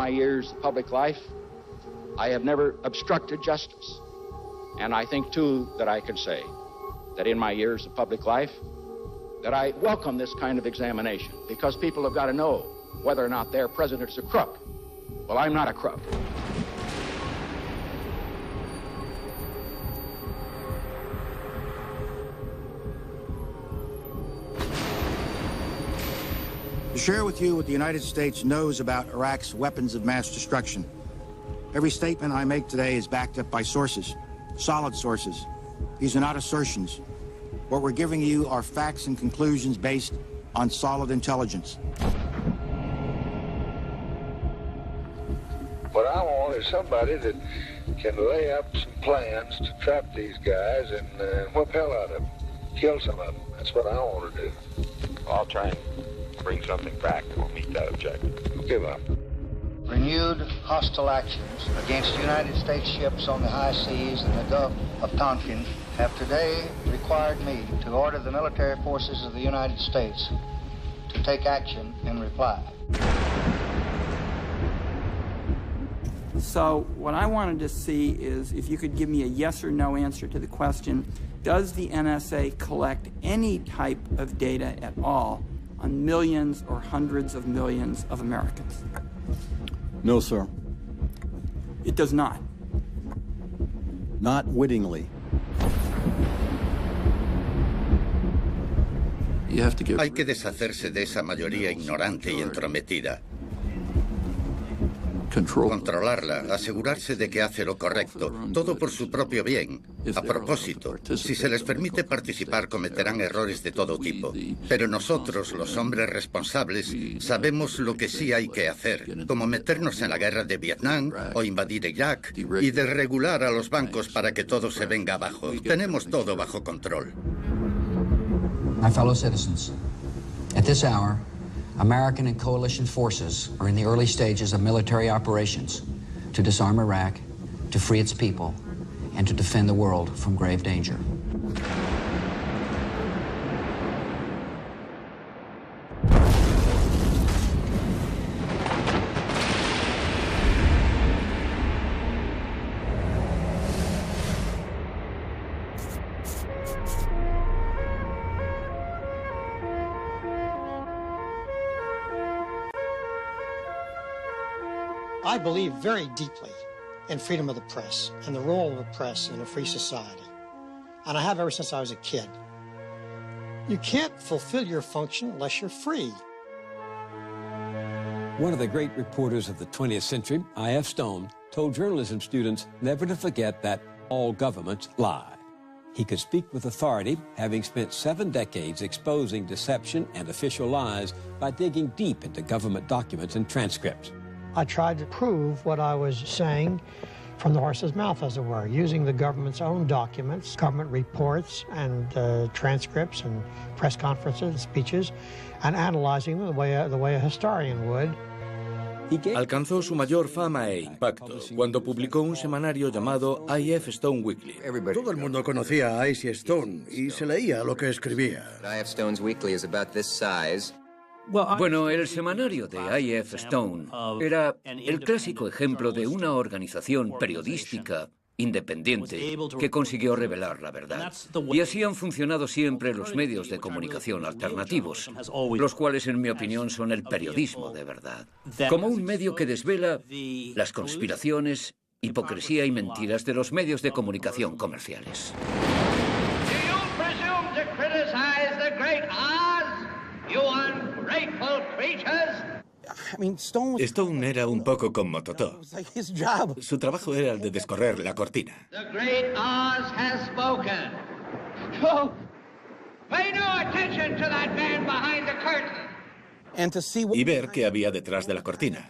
my years of public life, I have never obstructed justice. And I think, too, that I can say that in my years of public life, that I welcome this kind of examination, because people have got to know whether or not their president's a crook. Well, I'm not a crook. To share with you what the United States knows about Iraq's weapons of mass destruction. Every statement I make today is backed up by sources, solid sources. These are not assertions. What we're giving you are facts and conclusions based on solid intelligence. What I want is somebody that can lay up some plans to trap these guys and whip hell out of them, kill some of them. That's what I want to do. I'll try and bring something back that will meet that objective. Give up. Renewed hostile actions against United States ships on the high seas and the Gulf of Tonkin have today required me to order the military forces of the United States to take action in reply. So what I wanted to see is if you could give me a yes or no answer to the question, does the NSA collect any type of data at all on millions or hundreds of millions of Americans? No, sir. It does not. Not wittingly. Hay que deshacerse de esa mayoría ignorante y entrometida. Controlarla, asegurarse de que hace lo correcto, todo por su propio bien. A propósito, si se les permite participar, cometerán errores de todo tipo. Pero nosotros, los hombres responsables, sabemos lo que sí hay que hacer, como meternos en la guerra de Vietnam o invadir Irak y desregular a los bancos para que todo se venga abajo. Tenemos todo bajo control. My fellow citizens, at this hour, American and coalition forces are in the early stages of military operations to disarm Iraq, to free its people, and to defend the world from grave danger. I believe very deeply in freedom of the press and the role of the press in a free society. And I have ever since I was a kid. You can't fulfill your function unless you're free. One of the great reporters of the 20th century, I.F. Stone, told journalism students never to forget that all governments lie. He could speak with authority, having spent 7 decades exposing deception and official lies by digging deep into government documents and transcripts. I tried to prove what I was saying from the horse's mouth, as it were, using the government's own documents, government reports and transcripts and press conferences and speeches, and analyzing them the way a historian would. Alcanzó su mayor fama e impacto cuando publicó un semanario llamado I.F. Stone Weekly. Todo el mundo conocía a I.C. Stone y se leía lo que escribía. I.F. Stone's Weekly is about this size. Bueno, el semanario de I.F. Stone era el clásico ejemplo de una organización periodística independiente que consiguió revelar la verdad. Y así han funcionado siempre los medios de comunicación alternativos, los cuales, en mi opinión, son el periodismo de verdad. Como un medio que desvela las conspiraciones, hipocresía y mentiras de los medios de comunicación comerciales. Stone era un poco como Totó. Su trabajo era el de descorrer la cortina. The great Oz has spoken. Oh, pay no attention to that man behind the curtain. Y ver qué había detrás de la cortina.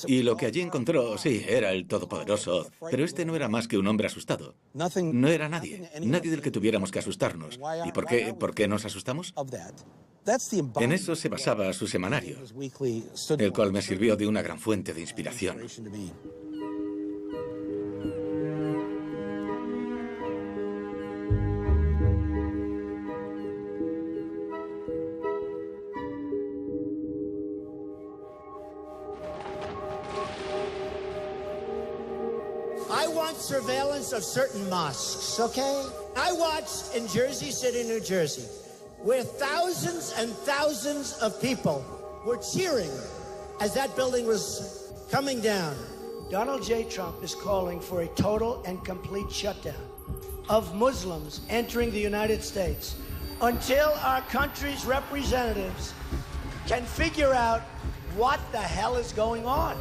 Y lo que allí encontró, sí, era el todopoderoso Oz. Pero este no era más que un hombre asustado. No era nadie. Nadie del que tuviéramos que asustarnos. ¿Y por qué nos asustamos? En eso se basaba su semanario, el cual me sirvió de una gran fuente de inspiración. surveillance of certain mosques, okay? I watched in Jersey City, New Jersey, where thousands and thousands of people were cheering as that building was coming down. Donald J. Trump is calling for a total and complete shutdown of Muslims entering the United States until our country's representatives can figure out what the hell is going on.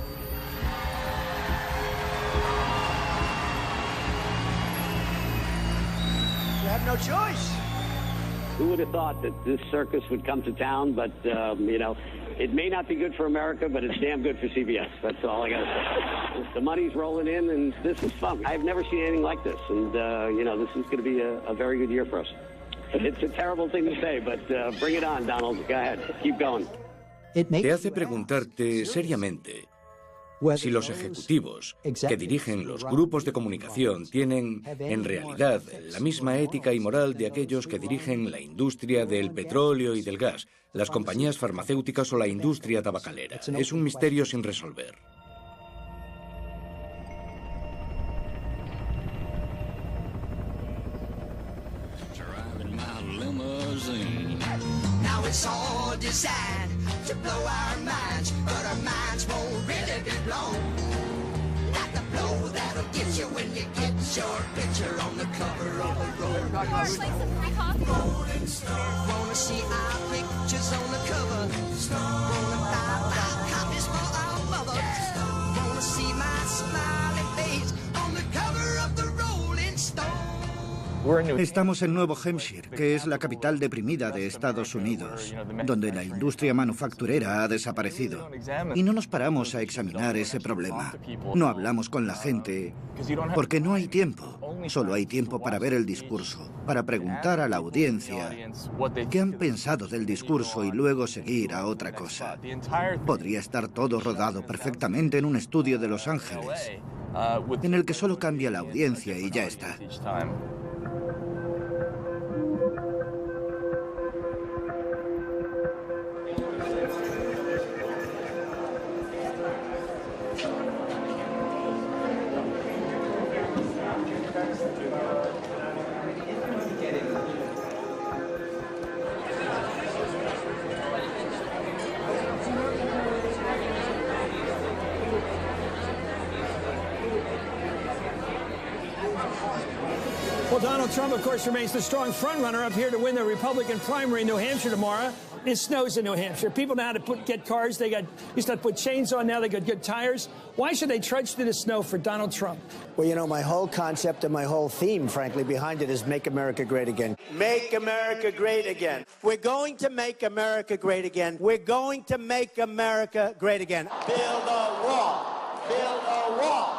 You have no choice. Who would have thought that this circus would come to town? But, you know, it may not be good for America, but it's damn good for CBS. That's all I got to say. The money's rolling in, and this is fun. I've never seen anything like this. And, you know, this is going to be a very good year for us. It's a terrible thing to say, but bring it on, Donald. Go ahead. Keep going. Te hace preguntarte seriamente si los ejecutivos que dirigen los grupos de comunicación tienen, en realidad, la misma ética y moral de aquellos que dirigen la industria del petróleo y del gas, las compañías farmacéuticas o la industria tabacalera. Es un misterio sin resolver. Now it's all designed to blow our minds, but our minds won't really be blown. Like the blow that'll get you when you get your picture on the cover of a Rolling Stone. Wanna see our pictures on the cover? Wanna buy our copies for our mothers? Wanna see my smiling face on the cover of the Rolling Stone? Estamos en Nuevo Hampshire, que es la capital deprimida de Estados Unidos, donde la industria manufacturera ha desaparecido. Y no nos paramos a examinar ese problema. No hablamos con la gente, porque no hay tiempo. Solo hay tiempo para ver el discurso, para preguntar a la audiencia qué han pensado del discurso y luego seguir a otra cosa. Podría estar todo rodado perfectamente en un estudio de Los Ángeles, en el que solo cambia la audiencia y ya está. Well, Donald Trump, of course, remains the strong frontrunner up here to win the Republican primary in New Hampshire tomorrow. It snows in New Hampshire. People know how to get cars. They used to put chains on. Now they got good tires. Why should they trudge through the snow for Donald Trump? Well, you know, my whole concept and my whole theme, frankly, behind it is make America great again. Make America great again. We're going to make America great again. We're going to make America great again. Build a wall. Build a wall.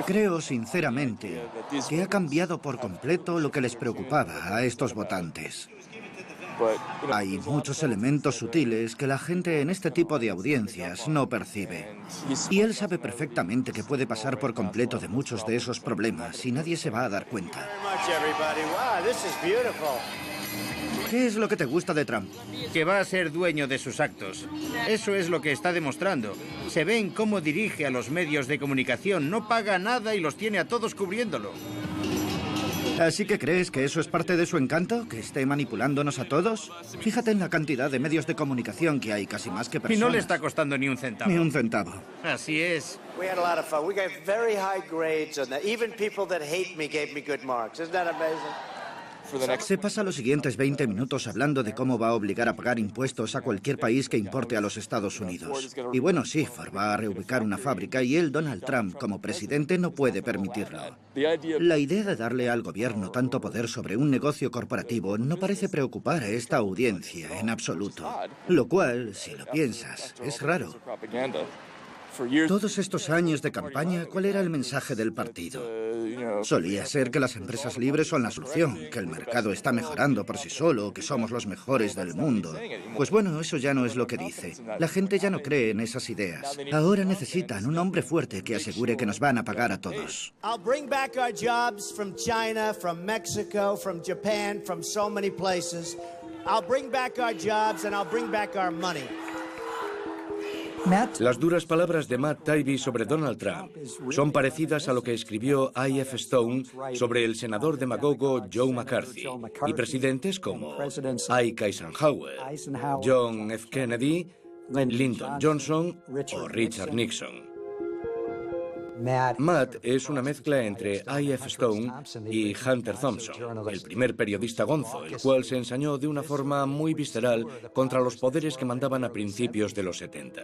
Creo sinceramente que ha cambiado por completo lo que les preocupaba a estos votantes. Hay muchos elementos sutiles que la gente en este tipo de audiencias no percibe. Y él sabe perfectamente que puede pasar por completo de muchos de esos problemas y nadie se va a dar cuenta. ¿Qué es lo que te gusta de Trump? Que va a ser dueño de sus actos. Eso es lo que está demostrando. Se ve en cómo dirige a los medios de comunicación. No paga nada y los tiene a todos cubriéndolo. ¿Así que crees que eso es parte de su encanto? ¿Que esté manipulándonos a todos? Fíjate en la cantidad de medios de comunicación que hay, casi más que personas. Y no le está costando ni un centavo. Ni un centavo. Así es. We had a lot of fun. We got very high grades on that. Even people that hate me gave me good marks. Isn't that amazing? Se pasa los siguientes 20 minutos hablando de cómo va a obligar a pagar impuestos a cualquier país que importe a los Estados Unidos. Y bueno, sí, Ford va a reubicar una fábrica y él, Donald Trump, como presidente, no puede permitirlo. La idea de darle al gobierno tanto poder sobre un negocio corporativo no parece preocupar a esta audiencia en absoluto. Lo cual, si lo piensas, es raro. Todos estos años de campaña, ¿cuál era el mensaje del partido? Solía ser que las empresas libres son la solución, que el mercado está mejorando por sí solo, que somos los mejores del mundo. Pues bueno, eso ya no es lo que dice. La gente ya no cree en esas ideas. Ahora necesitan un hombre fuerte que asegure que nos van a pagar a todos. I'll bring back our jobs from China, from Mexico, from Japan, from so many places. I'll bring back our jobs and I'll bring back our money. Las duras palabras de Matt Taibbi sobre Donald Trump son parecidas a lo que escribió I.F. Stone sobre el senador demagogo Joe McCarthy y presidentes como Ike Eisenhower, John F. Kennedy, Lyndon Johnson o Richard Nixon. Matt es una mezcla entre I.F. Stone y Hunter Thompson, el primer periodista gonzo, el cual se ensañó de una forma muy visceral contra los poderes que mandaban a principios de los 70.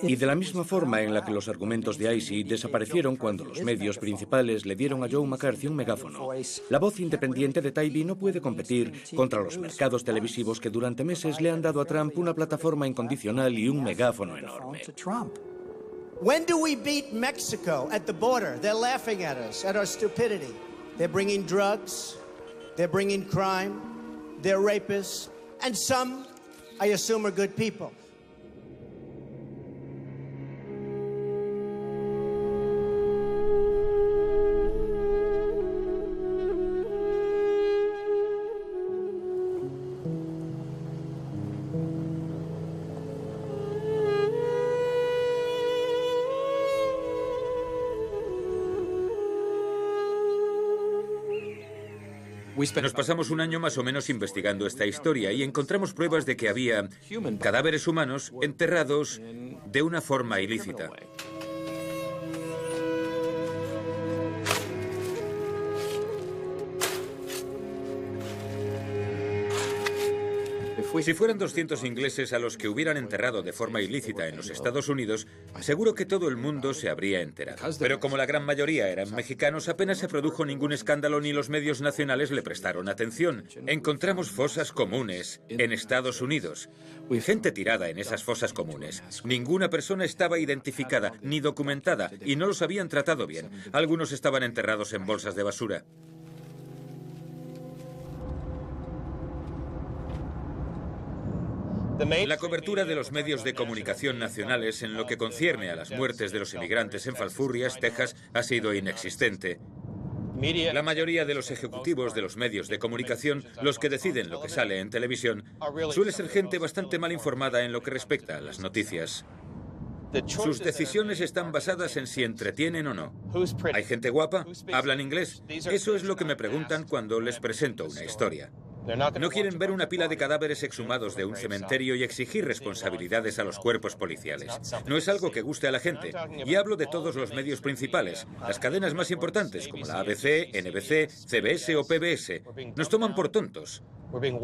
Y de la misma forma en la que los argumentos de ICE desaparecieron cuando los medios principales le dieron a Joe McCarthy un megáfono, la voz independiente de Taibbi no puede competir contra los mercados televisivos que durante meses le han dado a Trump una plataforma incondicional y un megáfono enorme. When do we beat Mexico at the border? They're laughing at us, at our stupidity. They're bringing drugs, they're bringing crime, they're rapists, and some, I assume, are good people. Nos pasamos un año más o menos investigando esta historia y encontramos pruebas de que había cadáveres humanos enterrados de una forma ilícita. Si fueran 200 ingleses a los que hubieran enterrado de forma ilícita en los Estados Unidos, seguro que todo el mundo se habría enterado. Pero como la gran mayoría eran mexicanos, apenas se produjo ningún escándalo ni los medios nacionales le prestaron atención. Encontramos fosas comunes en Estados Unidos. Gente tirada en esas fosas comunes. Ninguna persona estaba identificada ni documentada y no los habían tratado bien. Algunos estaban enterrados en bolsas de basura. La cobertura de los medios de comunicación nacionales en lo que concierne a las muertes de los inmigrantes en Falfurrias, Texas, ha sido inexistente. La mayoría de los ejecutivos de los medios de comunicación, los que deciden lo que sale en televisión, suele ser gente bastante mal informada en lo que respecta a las noticias. Sus decisiones están basadas en si entretienen o no. ¿Hay gente guapa? ¿Hablan inglés? Eso es lo que me preguntan cuando les presento una historia. No quieren ver una pila de cadáveres exhumados de un cementerio y exigir responsabilidades a los cuerpos policiales. No es algo que guste a la gente. Y hablo de todos los medios principales, las cadenas más importantes como la ABC, NBC, CBS o PBS. Nos toman por tontos.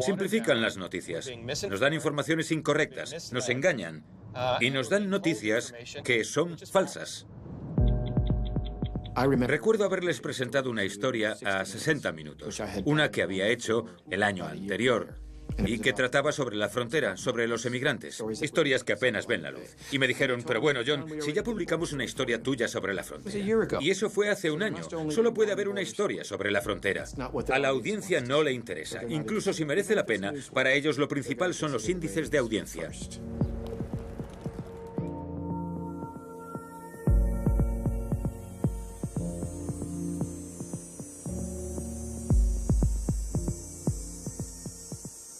Simplifican las noticias. Nos dan informaciones incorrectas, nos engañan y nos dan noticias que son falsas. Recuerdo haberles presentado una historia a 60 minutos, una que había hecho el año anterior y que trataba sobre la frontera, sobre los emigrantes, historias que apenas ven la luz. Y me dijeron, pero bueno, John, si ya publicamos una historia tuya sobre la frontera, y eso fue hace un año, solo puede haber una historia sobre la frontera. A la audiencia no le interesa, incluso si merece la pena, para ellos lo principal son los índices de audiencia.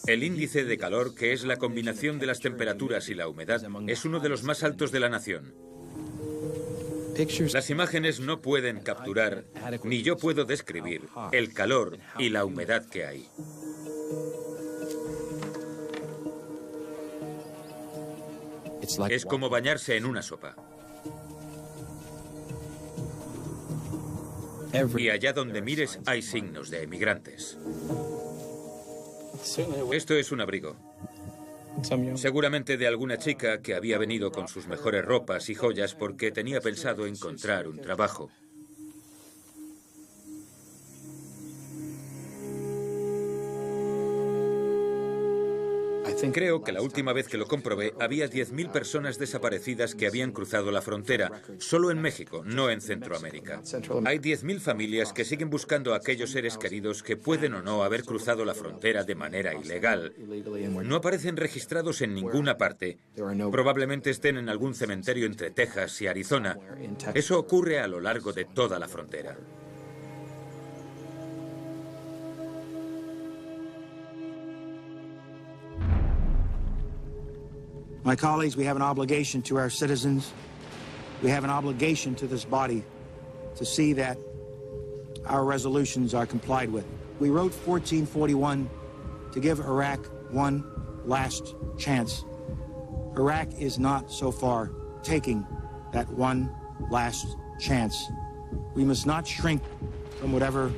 El índice de calor, que es la combinación de las temperaturas y la humedad, es uno de los más altos de la nación. Las imágenes no pueden capturar, ni yo puedo describir, el calor y la humedad que hay. Es como bañarse en una sopa. Y allá donde mires hay signos de emigrantes. Esto es un abrigo. Seguramente de alguna chica que había venido con sus mejores ropas y joyas porque tenía pensado encontrar un trabajo. Creo que la última vez que lo comprobé había 10.000 personas desaparecidas que habían cruzado la frontera, solo en México, no en Centroamérica. Hay 10.000 familias que siguen buscando a aquellos seres queridos que pueden o no haber cruzado la frontera de manera ilegal. No aparecen registrados en ninguna parte. Probablemente estén en algún cementerio entre Texas y Arizona. Eso ocurre a lo largo de toda la frontera. My colleagues, we have an obligation to our citizens. We have an obligation to this body to see that our resolutions are complied with. We wrote 1441 to give Iraq one last chance. Iraq is not so far taking that one last chance. We must not shrink from whatever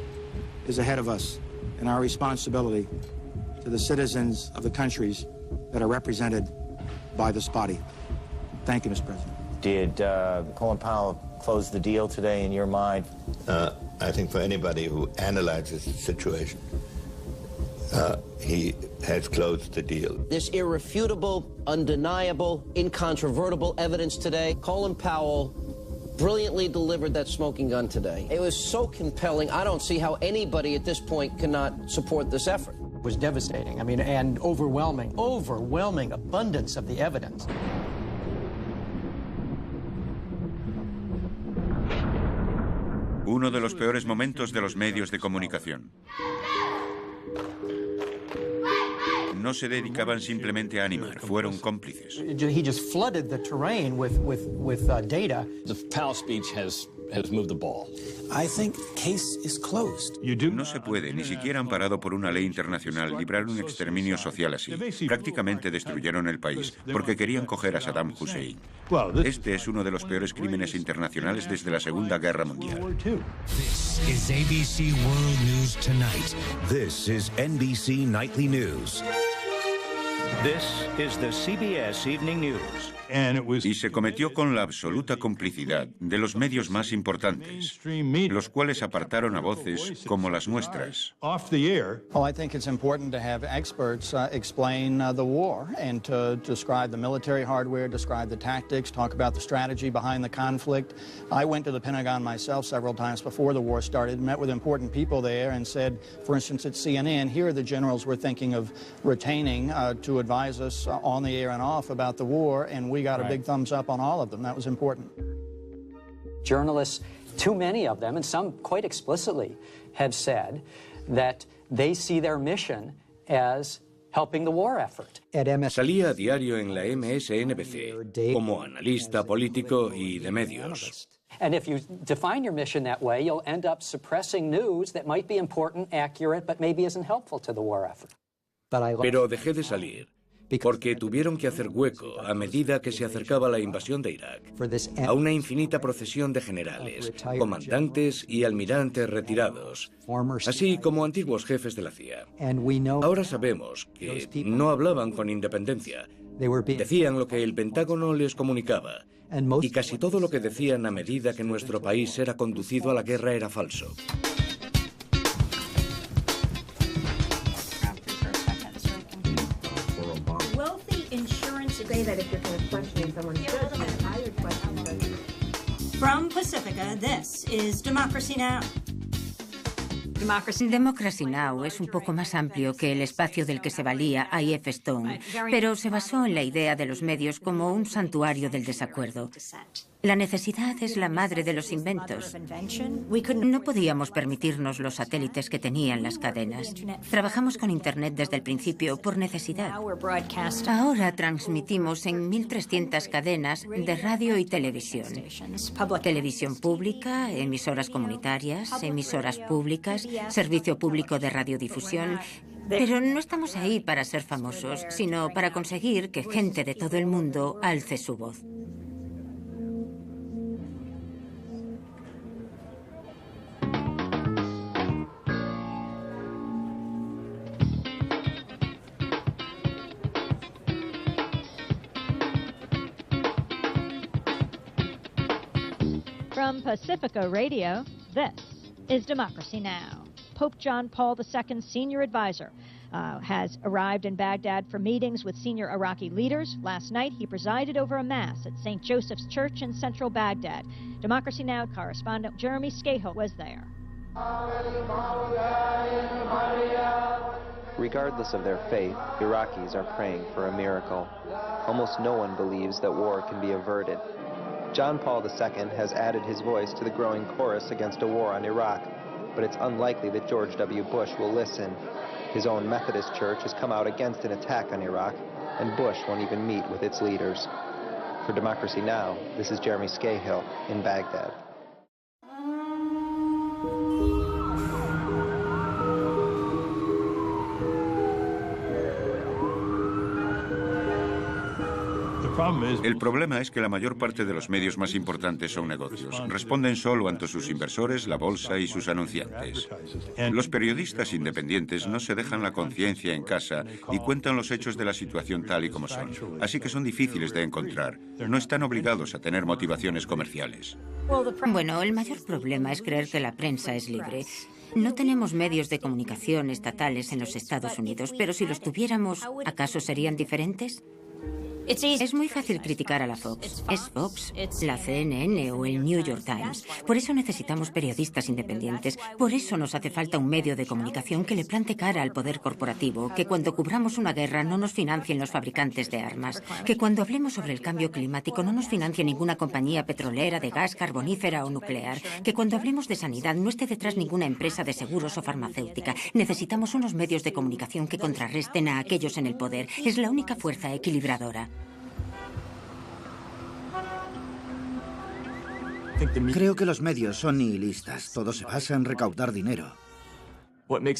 is ahead of us and our responsibility to the citizens of the countries that are represented by this body. Thank you, Mr. President. Did Colin Powell close the deal today in your mind? I think for anybody who analyzes the situation, he has closed the deal. There's irrefutable, undeniable, incontrovertible evidence today. Colin Powell brilliantly delivered that smoking gun today. It was so compelling, I don't see how anybody at this point cannot support this effort. It was devastating, I mean, and overwhelming abundance of the evidence. Uno de los peores momentos de los medios de comunicación. No se dedicaban simplemente a animar, fueron cómplices. He just flooded the terrain with data. The Powell speech has moved the ball. I think case is closed. No se puede, ni siquiera amparado por una ley internacional, librar un exterminio social así. Prácticamente destruyeron el país, porque querían coger a Saddam Hussein. Este es uno de los peores crímenes internacionales desde la Segunda Guerra Mundial. This is ABC World News Tonight. This is NBC Nightly News. This is the CBS Evening News. Y se cometió con la absoluta complicidad de los medios más importantes, los cuales apartaron a voces como las nuestras. Oh, I think it's important to have experts explain the war and to describe the military hardware, describe the tactics, talk about the strategy behind the conflict. I went to the Pentagon myself several times before the war started, met with important people there and said, for instance, at CNN, here are the generals we're thinking of retaining to advise us on the air and off about the war, and we got a big thumbs up on all of them. That was important. Journalists, too many of them, and some quite explicitly, have said that they see their mission as helping the war effort. Salía a diario en la MSNBC como analista político y de medios. And if you define your mission that way, you'll end up suppressing news that might be important, accurate, but maybe isn't helpful to the war effort. Pero dejé de salir porque tuvieron que hacer hueco a medida que se acercaba la invasión de Irak a una infinita procesión de generales, comandantes y almirantes retirados, así como antiguos jefes de la CIA. Ahora sabemos que no hablaban con independencia. Decían lo que el Pentágono les comunicaba, y casi todo lo que decían a medida que nuestro país era conducido a la guerra era falso. From Pacifica, this is Democracy Now! Democracy Now! Es un poco más amplio que el espacio del que se valía I.F. Stone, pero se basó en la idea de los medios como un santuario del desacuerdo. La necesidad es la madre de los inventos. No podíamos permitirnos los satélites que tenían las cadenas. Trabajamos con Internet desde el principio por necesidad. Ahora transmitimos en 1.300 cadenas de radio y televisión. Televisión pública, emisoras comunitarias, emisoras públicas, servicio público de radiodifusión. Pero no estamos ahí para ser famosos, sino para conseguir que gente de todo el mundo alce su voz. From Pacifica Radio, this is Democracy Now! Pope John Paul II's senior advisor has arrived in Baghdad for meetings with senior Iraqi leaders. Last night, he presided over a mass at St. Joseph's Church in central Baghdad. Democracy Now! Correspondent Jeremy Scahill was there. Regardless of their faith, Iraqis are praying for a miracle. Almost no one believes that war can be averted. John Paul II has added his voice to the growing chorus against a war on Iraq, but it's unlikely that George W. Bush will listen. His own Methodist Church has come out against an attack on Iraq, and Bush won't even meet with its leaders. For Democracy Now!, this is Jeremy Scahill in Baghdad. El problema es que la mayor parte de los medios más importantes son negocios. Responden solo ante sus inversores, la bolsa y sus anunciantes. Los periodistas independientes no se dejan la conciencia en casa y cuentan los hechos de la situación tal y como son. Así que son difíciles de encontrar. No están obligados a tener motivaciones comerciales. Bueno, el mayor problema es creer que la prensa es libre. No tenemos medios de comunicación estatales en los Estados Unidos, pero si los tuviéramos, ¿acaso serían diferentes? Es muy fácil criticar a la Fox. Es Fox, la CNN o el New York Times. Por eso necesitamos periodistas independientes. Por eso nos hace falta un medio de comunicación que le plante cara al poder corporativo, que cuando cubramos una guerra no nos financien los fabricantes de armas, que cuando hablemos sobre el cambio climático no nos financie ninguna compañía petrolera, de gas, carbonífera o nuclear, que cuando hablemos de sanidad no esté detrás ninguna empresa de seguros o farmacéutica. Necesitamos unos medios de comunicación que contrarresten a aquellos en el poder. Es la única fuerza equilibradora. Creo que los medios son nihilistas. Todo se basa en recaudar dinero.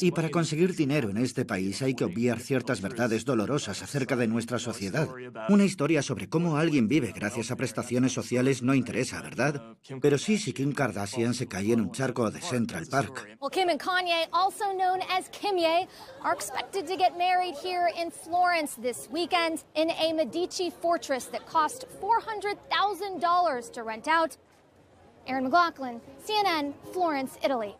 Y para conseguir dinero en este país hay que obviar ciertas verdades dolorosas acerca de nuestra sociedad. Una historia sobre cómo alguien vive gracias a prestaciones sociales no interesa, ¿verdad? Pero sí, si Kim Kardashian se cae en un charco de Central Park. Well, Kim and Kanye, also known as Kimye, are expected to get married here in Florence this weekend in a Medici fortress that cost $400,000 to rent out. Erin McLaughlin, CNN, Florence, Italy.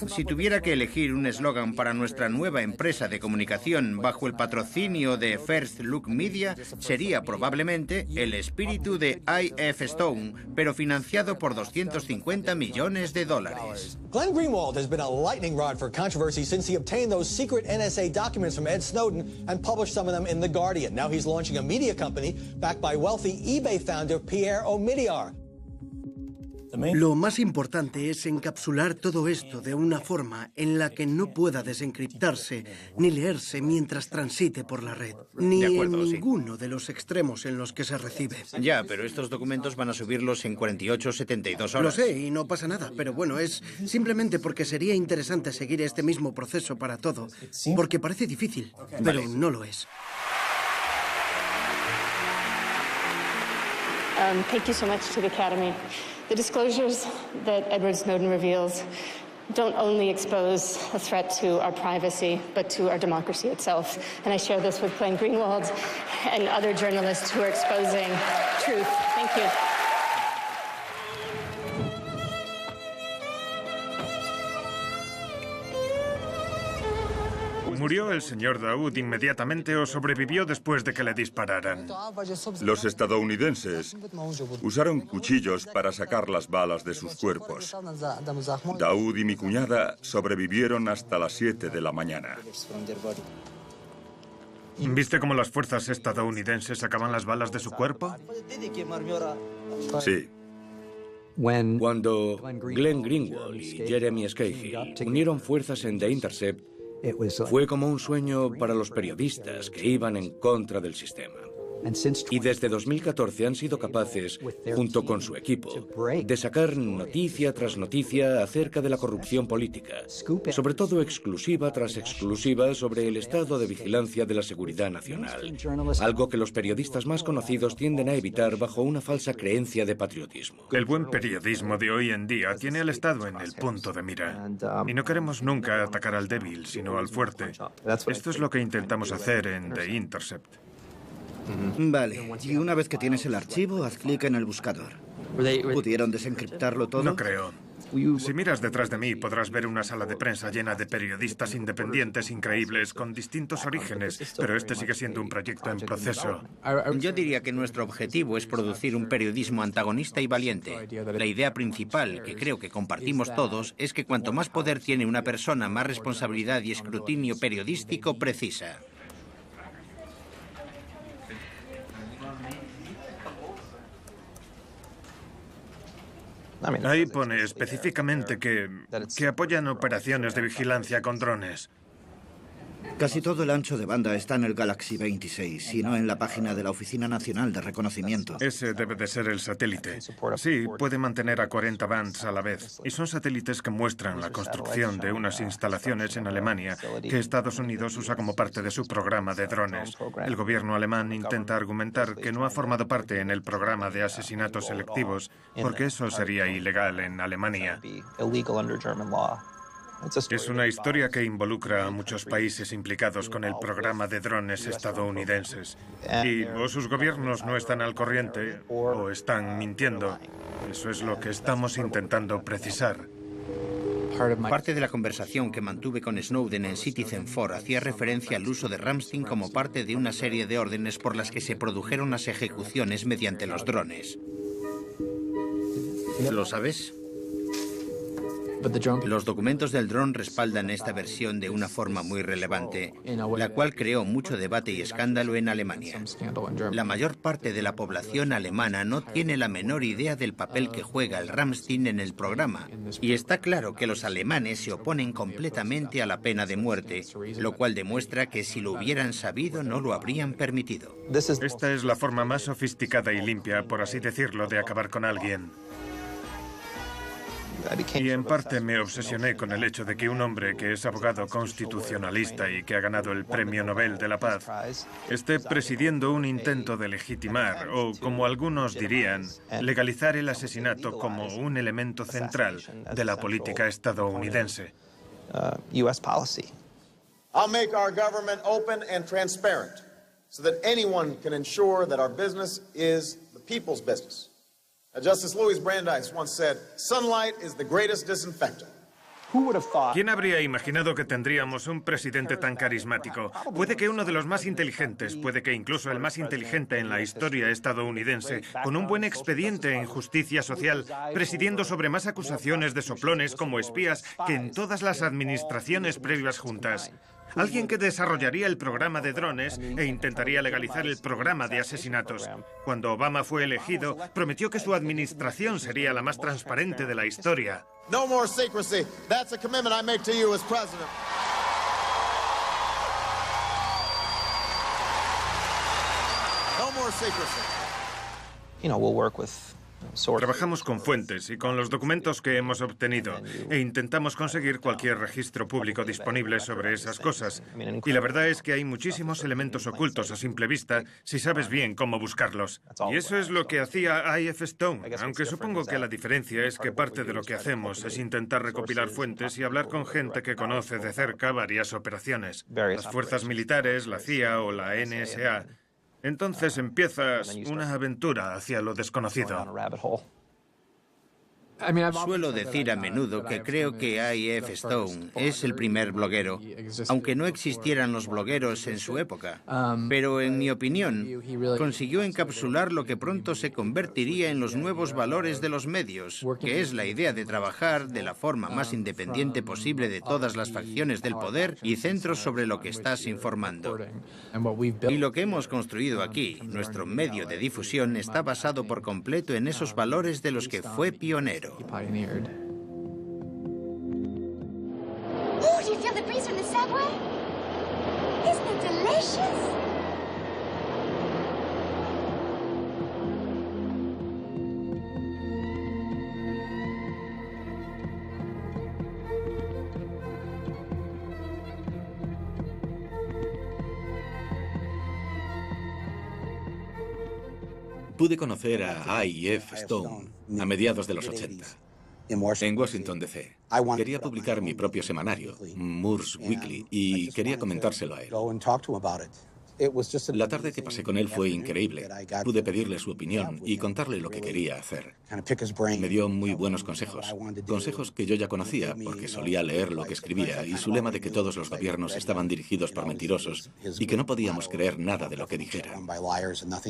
Si tuviera que elegir un eslogan para nuestra nueva empresa de comunicación bajo el patrocinio de First Look Media, sería probablemente el espíritu de I.F. Stone, pero financiado por $250 millones. Glenn Greenwald has been a lightning rod for controversy since he obtained those secret NSA documents from Ed Snowden and published some of them in The Guardian. Now he's launching a media company backed by wealthy eBay founder Pierre Omidyar. Lo más importante es encapsular todo esto de una forma en la que no pueda desencriptarse ni leerse mientras transite por la red, ni en ninguno de los extremos en los que se recibe. Ya, pero estos documentos van a subirlos en 48 o 72 horas. Lo sé, y no pasa nada, pero bueno, es simplemente porque sería interesante seguir este mismo proceso para todo, porque parece difícil, pero no lo es. Thank you so much to the Academy. The disclosures that Edward Snowden reveals don't only expose a threat to our privacy, but to our democracy itself. And I share this with Glenn Greenwald and other journalists who are exposing truth. Thank you. ¿Murió el señor Daoud inmediatamente o sobrevivió después de que le dispararan? Los estadounidenses usaron cuchillos para sacar las balas de sus cuerpos. Daoud y mi cuñada sobrevivieron hasta las 7 de la mañana. ¿Viste cómo las fuerzas estadounidenses sacaban las balas de su cuerpo? Sí. Cuando Glenn Greenwald y Jeremy Scahill unieron fuerzas en The Intercept, fue como un sueño para los periodistas que iban en contra del sistema. Y desde 2014 han sido capaces, junto con su equipo, de sacar noticia tras noticia acerca de la corrupción política, sobre todo exclusiva tras exclusiva sobre el estado de vigilancia de la seguridad nacional, algo que los periodistas más conocidos tienden a evitar bajo una falsa creencia de patriotismo. El buen periodismo de hoy en día tiene al Estado en el punto de mira. Y no queremos nunca atacar al débil, sino al fuerte. Esto es lo que intentamos hacer en The Intercept. Vale, y una vez que tienes el archivo, haz clic en el buscador. ¿Pudieron desencriptarlo todo? No creo. Si miras detrás de mí, podrás ver una sala de prensa llena de periodistas independientes increíbles con distintos orígenes, pero este sigue siendo un proyecto en proceso. Yo diría que nuestro objetivo es producir un periodismo antagonista y valiente. La idea principal, que creo que compartimos todos, es que cuanto más poder tiene una persona, más responsabilidad y escrutinio periodístico precisa. Ahí pone específicamente que apoyan operaciones de vigilancia con drones. Casi todo el ancho de banda está en el Galaxy 26, y no en la página de la Oficina Nacional de Reconocimiento. Ese debe de ser el satélite. Sí, puede mantener a 40 bands a la vez. Y son satélites que muestran la construcción de unas instalaciones en Alemania que Estados Unidos usa como parte de su programa de drones. El gobierno alemán intenta argumentar que no ha formado parte en el programa de asesinatos selectivos, porque eso sería ilegal en Alemania. Es una historia que involucra a muchos países implicados con el programa de drones estadounidenses. Y o sus gobiernos no están al corriente o están mintiendo. Eso es lo que estamos intentando precisar. Parte de la conversación que mantuve con Snowden en Citizen4 hacía referencia al uso de Ramstein como parte de una serie de órdenes por las que se produjeron las ejecuciones mediante los drones. ¿Lo sabes? Los documentos del dron respaldan esta versión de una forma muy relevante, la cual creó mucho debate y escándalo en Alemania. La mayor parte de la población alemana no tiene la menor idea del papel que juega el Ramstein en el programa, y está claro que los alemanes se oponen completamente a la pena de muerte, lo cual demuestra que si lo hubieran sabido no lo habrían permitido. Esta es la forma más sofisticada y limpia, por así decirlo, de acabar con alguien. Y en parte me obsesioné con el hecho de que un hombre que es abogado constitucionalista y que ha ganado el Premio Nobel de la Paz esté presidiendo un intento de legitimar, o como algunos dirían, legalizar el asesinato como un elemento central de la política estadounidense. I'll make our government open and transparent so that anyone can ensure that our business is the people's business. Justice Louis Brandeis once said, "Sunlight is the greatest disinfectant." ¿Quién habría imaginado que tendríamos un presidente tan carismático? Puede que uno de los más inteligentes, puede que incluso el más inteligente en la historia estadounidense, con un buen expediente en justicia social, presidiendo sobre más acusaciones de soplones como espías que en todas las administraciones previas juntas. Alguien que desarrollaría el programa de drones e intentaría legalizar el programa de asesinatos. Cuando Obama fue elegido, prometió que su administración sería la más transparente de la historia. No more secrecy. That's a commitment I make to you as president. No more secrecy. We'll work with Trabajamos con fuentes y con los documentos que hemos obtenido e intentamos conseguir cualquier registro público disponible sobre esas cosas. Y la verdad es que hay muchísimos elementos ocultos a simple vista si sabes bien cómo buscarlos. Y eso es lo que hacía IF Stone, aunque supongo que la diferencia es que parte de lo que hacemos es intentar recopilar fuentes y hablar con gente que conoce de cerca varias operaciones. Las fuerzas militares, la CIA o la NSA. Entonces empiezas una aventura hacia lo desconocido. Suelo decir a menudo que creo que IF Stone es el primer bloguero, aunque no existieran los blogueros en su época. Pero, en mi opinión, consiguió encapsular lo que pronto se convertiría en los nuevos valores de los medios, que es la idea de trabajar de la forma más independiente posible de todas las facciones del poder y centros sobre lo que estás informando. Y lo que hemos construido aquí, nuestro medio de difusión, está basado por completo en esos valores de los que fue pionero. Oh, do you feel the breeze from the subway? Isn't it delicious? Pude conocer a IF Stone a mediados de los 80, en Washington, D.C. Quería publicar mi propio semanario, Moore's Weekly, y quería comentárselo a él. La tarde que pasé con él fue increíble. Pude pedirle su opinión y contarle lo que quería hacer. Me dio muy buenos consejos. Consejos que yo ya conocía porque solía leer lo que escribía y su lema de que todos los gobiernos estaban dirigidos por mentirosos y que no podíamos creer nada de lo que dijeran.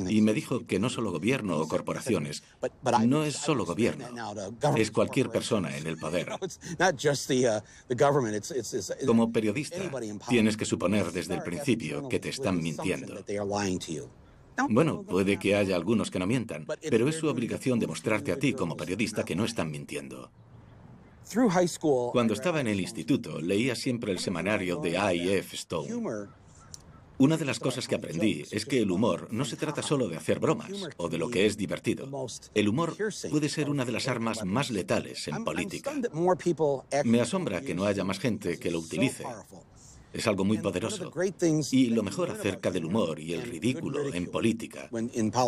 Y me dijo que no solo gobierno o corporaciones, no es solo gobierno, es cualquier persona en el poder. Como periodista, tienes que suponer desde el principio que te están mintiendo. Bueno, puede que haya algunos que no mientan, pero es su obligación demostrarte a ti como periodista que no están mintiendo. Cuando estaba en el instituto, leía siempre el semanario de I.F. Stone. Una de las cosas que aprendí es que el humor no se trata solo de hacer bromas o de lo que es divertido. El humor puede ser una de las armas más letales en política. Me asombra que no haya más gente que lo utilice. Es algo muy poderoso. Y lo mejor acerca del humor y el ridículo en política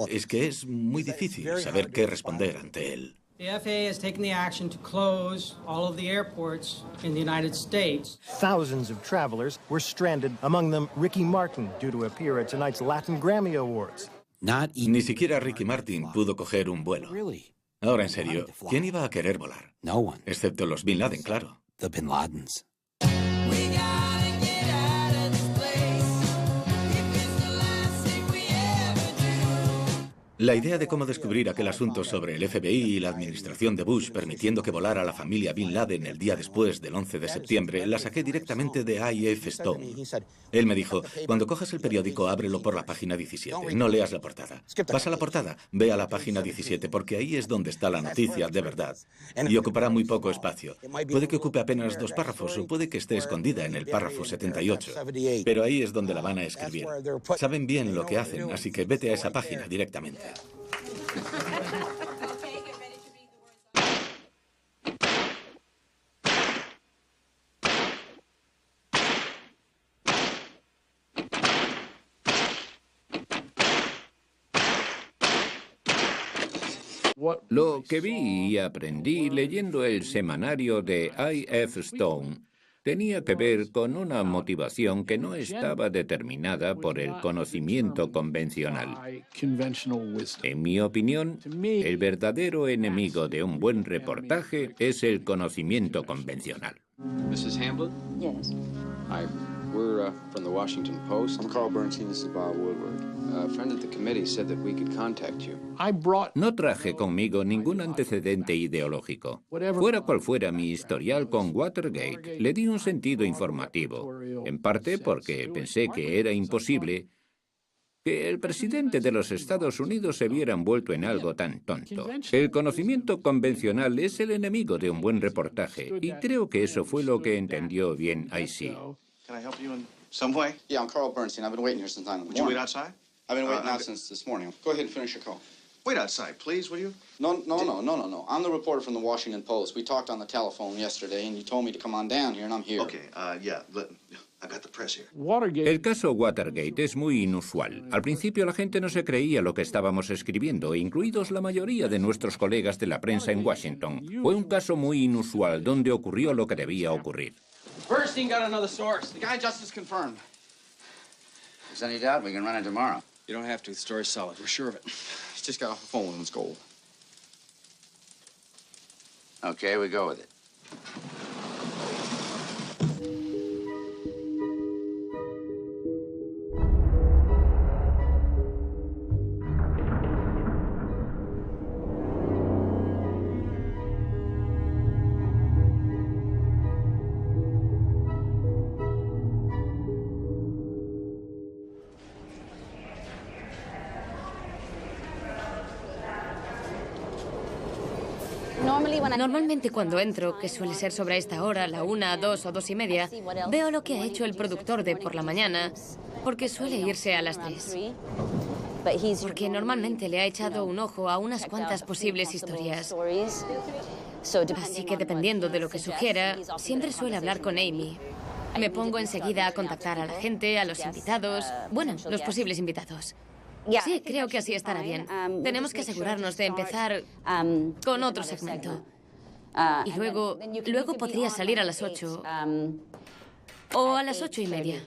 es que es muy difícil saber qué responder ante él. The FAA has taken the action to close all of the airports in the United States. Thousands of travelers were stranded, among them Ricky Martin, due to appear at tonight's Latin Grammy Awards. Ni siquiera Ricky Martin pudo coger un vuelo. Ahora, en serio, ¿quién iba a querer volar? Excepto los Bin Laden, claro. The Bin Ladens. La idea de cómo descubrir aquel asunto sobre el FBI y la administración de Bush permitiendo que volara la familia Bin Laden el día después del 11 de septiembre la saqué directamente de I.F. Stone. Él me dijo, cuando cojas el periódico, ábrelo por la página 17, no leas la portada. Vas a la portada, ve a la página 17, porque ahí es donde está la noticia de verdad. Y ocupará muy poco espacio. Puede que ocupe apenas 2 párrafos o puede que esté escondida en el párrafo 78. Pero ahí es donde la van a escribir. Saben bien lo que hacen, así que vete a esa página directamente. Lo que vi y aprendí leyendo el semanario de I.F. Stone tenía que ver con una motivación que no estaba determinada por el conocimiento convencional. En mi opinión, el verdadero enemigo de un buen reportaje es el conocimiento convencional. Mrs. Hamblin? Yes. Hi, we're from the Washington Post. I'm Carl Bernstein, this is Bob Woodward. A friend at the committee said that we could contact you. No traje conmigo ningún antecedente ideológico. Fuera cual fuera mi historial con Watergate, le di un sentido informativo, en parte porque pensé que era imposible que el presidente de los Estados Unidos se viera envuelto en algo tan tonto. El conocimiento convencional es el enemigo de un buen reportaje, y creo que eso fue lo que entendió bien IC. Can I help you in some way? Yeah, I'm Carl Bernstein. I've been waiting here since 9 in the morning. Would you wait outside? I've been waiting out since this morning. Go ahead and finish your call. Wait outside, please, will you? No. I'm the reporter from the Washington Post. We talked on the telephone yesterday, and you told me to come on down here, and I'm here. Okay, yeah, I got the press here. El caso Watergate es muy inusual. Al principio la gente no se creía lo que estábamos escribiendo, incluidos la mayoría de nuestros colegas de la prensa en Washington. Fue un caso muy inusual donde ocurrió lo que debía ocurrir. Bernstein got another source. The guy just is confirmed. If there's any doubt, we can run it tomorrow. You don't have to. The story's solid. We're sure of it. He's just got off the phone with him. It's gold. Okay, we go with it. Normalmente cuando entro, que suele ser sobre esta hora, la 1, 2 o 2 y media, veo lo que ha hecho el productor de Por la Mañana, porque suele irse a las 3. Porque normalmente le ha echado un ojo a unas cuantas posibles historias. Así que dependiendo de lo que sugiera, siempre suele hablar con Amy. Me pongo enseguida a contactar a la gente, a los invitados, bueno, los posibles invitados. Sí, creo que así estará bien. Tenemos que asegurarnos de empezar con otro segmento. Y luego podría salir a las 8 o a las 8 y media.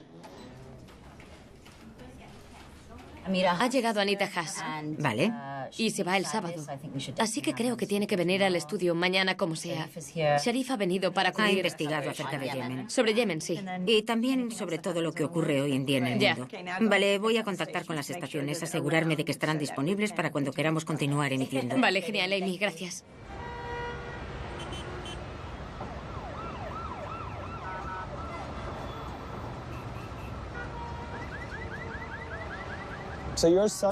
Ha llegado Anita Haas. Vale. Y se va el sábado. Así que creo que tiene que venir al estudio mañana como sea. Sharif ha venido para cubrir... Ha investigado acerca de Yemen. Sobre Yemen, sí. Y también sobre todo lo que ocurre hoy en día en el mundo. Vale, voy a contactar con las estaciones, asegurarme de que estarán disponibles para cuando queramos continuar emitiendo. Vale, genial, Amy, gracias.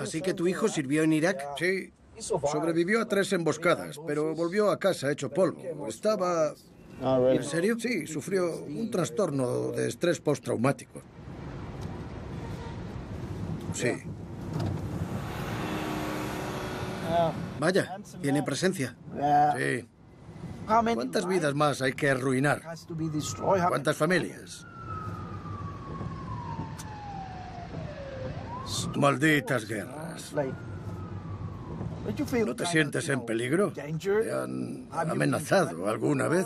¿Así que tu hijo sirvió en Irak? Sí. Sobrevivió a 3 emboscadas, pero volvió a casa hecho polvo. Estaba... ¿En serio? Sí, sufrió un trastorno de estrés postraumático. Sí. Vaya, tiene presencia. Sí. ¿Cuántas vidas más hay que arruinar? ¿Cuántas familias? Malditas guerras. ¿No te sientes en peligro? ¿Te han amenazado alguna vez?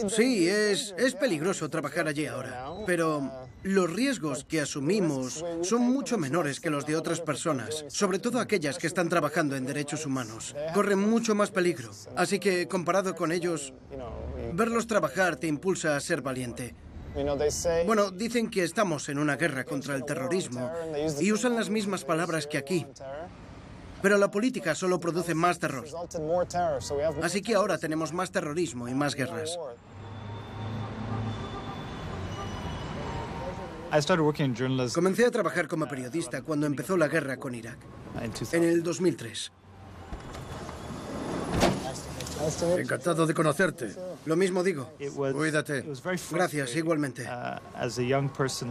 Sí, es peligroso trabajar allí ahora, pero los riesgos que asumimos son mucho menores que los de otras personas, sobre todo aquellas que están trabajando en derechos humanos. Corren mucho más peligro, así que comparado con ellos, verlos trabajar te impulsa a ser valiente. Bueno, dicen que estamos en una guerra contra el terrorismo y usan las mismas palabras que aquí. Pero la política solo produce más terror. Así que ahora tenemos más terrorismo y más guerras. Comencé a trabajar como periodista cuando empezó la guerra con Irak, en el 2003. Encantado de conocerte. Lo mismo digo. Cuídate. Gracias, igualmente.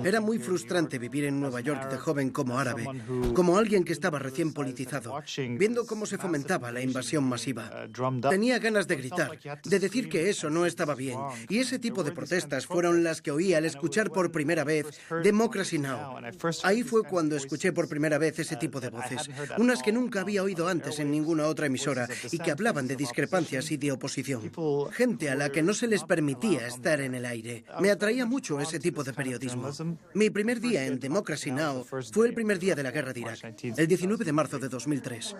Era muy frustrante vivir en Nueva York de joven como árabe, como alguien que estaba recién politizado, viendo cómo se fomentaba la invasión masiva. Tenía ganas de gritar, de decir que eso no estaba bien. Y ese tipo de protestas fueron las que oí al escuchar por primera vez Democracy Now! Ahí fue cuando escuché por primera vez ese tipo de voces, unas que nunca había oído antes en ninguna otra emisora y que hablaban de discrepancias y de oposición. Gente a la que no se les permitía estar en el aire. Me atraía mucho ese tipo de periodismo. Mi primer día en Democracy Now! Fue el primer día de la guerra de Irak, el 19 de marzo de 2003.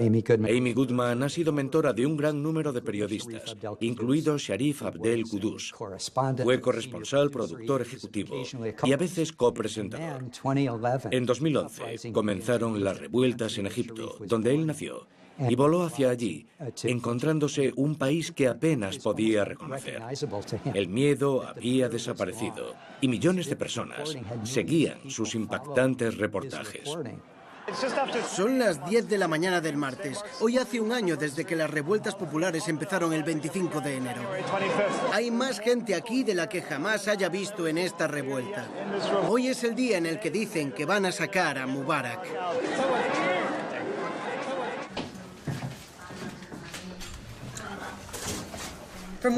Amy Goodman ha sido mentora de un gran número de periodistas, incluido Sharif Abdel Quddus. Fue corresponsal, productor ejecutivo y a veces copresentador. En 2011 comenzaron las revueltas en Egipto, donde él nació, y voló hacia allí, encontrándose un país que apenas podía reconocer. El miedo había desaparecido y millones de personas seguían sus impactantes reportajes. Son las 10 de la mañana del martes. Hoy hace un año desde que las revueltas populares empezaron el 25 de enero. Hay más gente aquí de la que jamás haya visto en esta revuelta. Hoy es el día en el que dicen que van a sacar a Mubarak.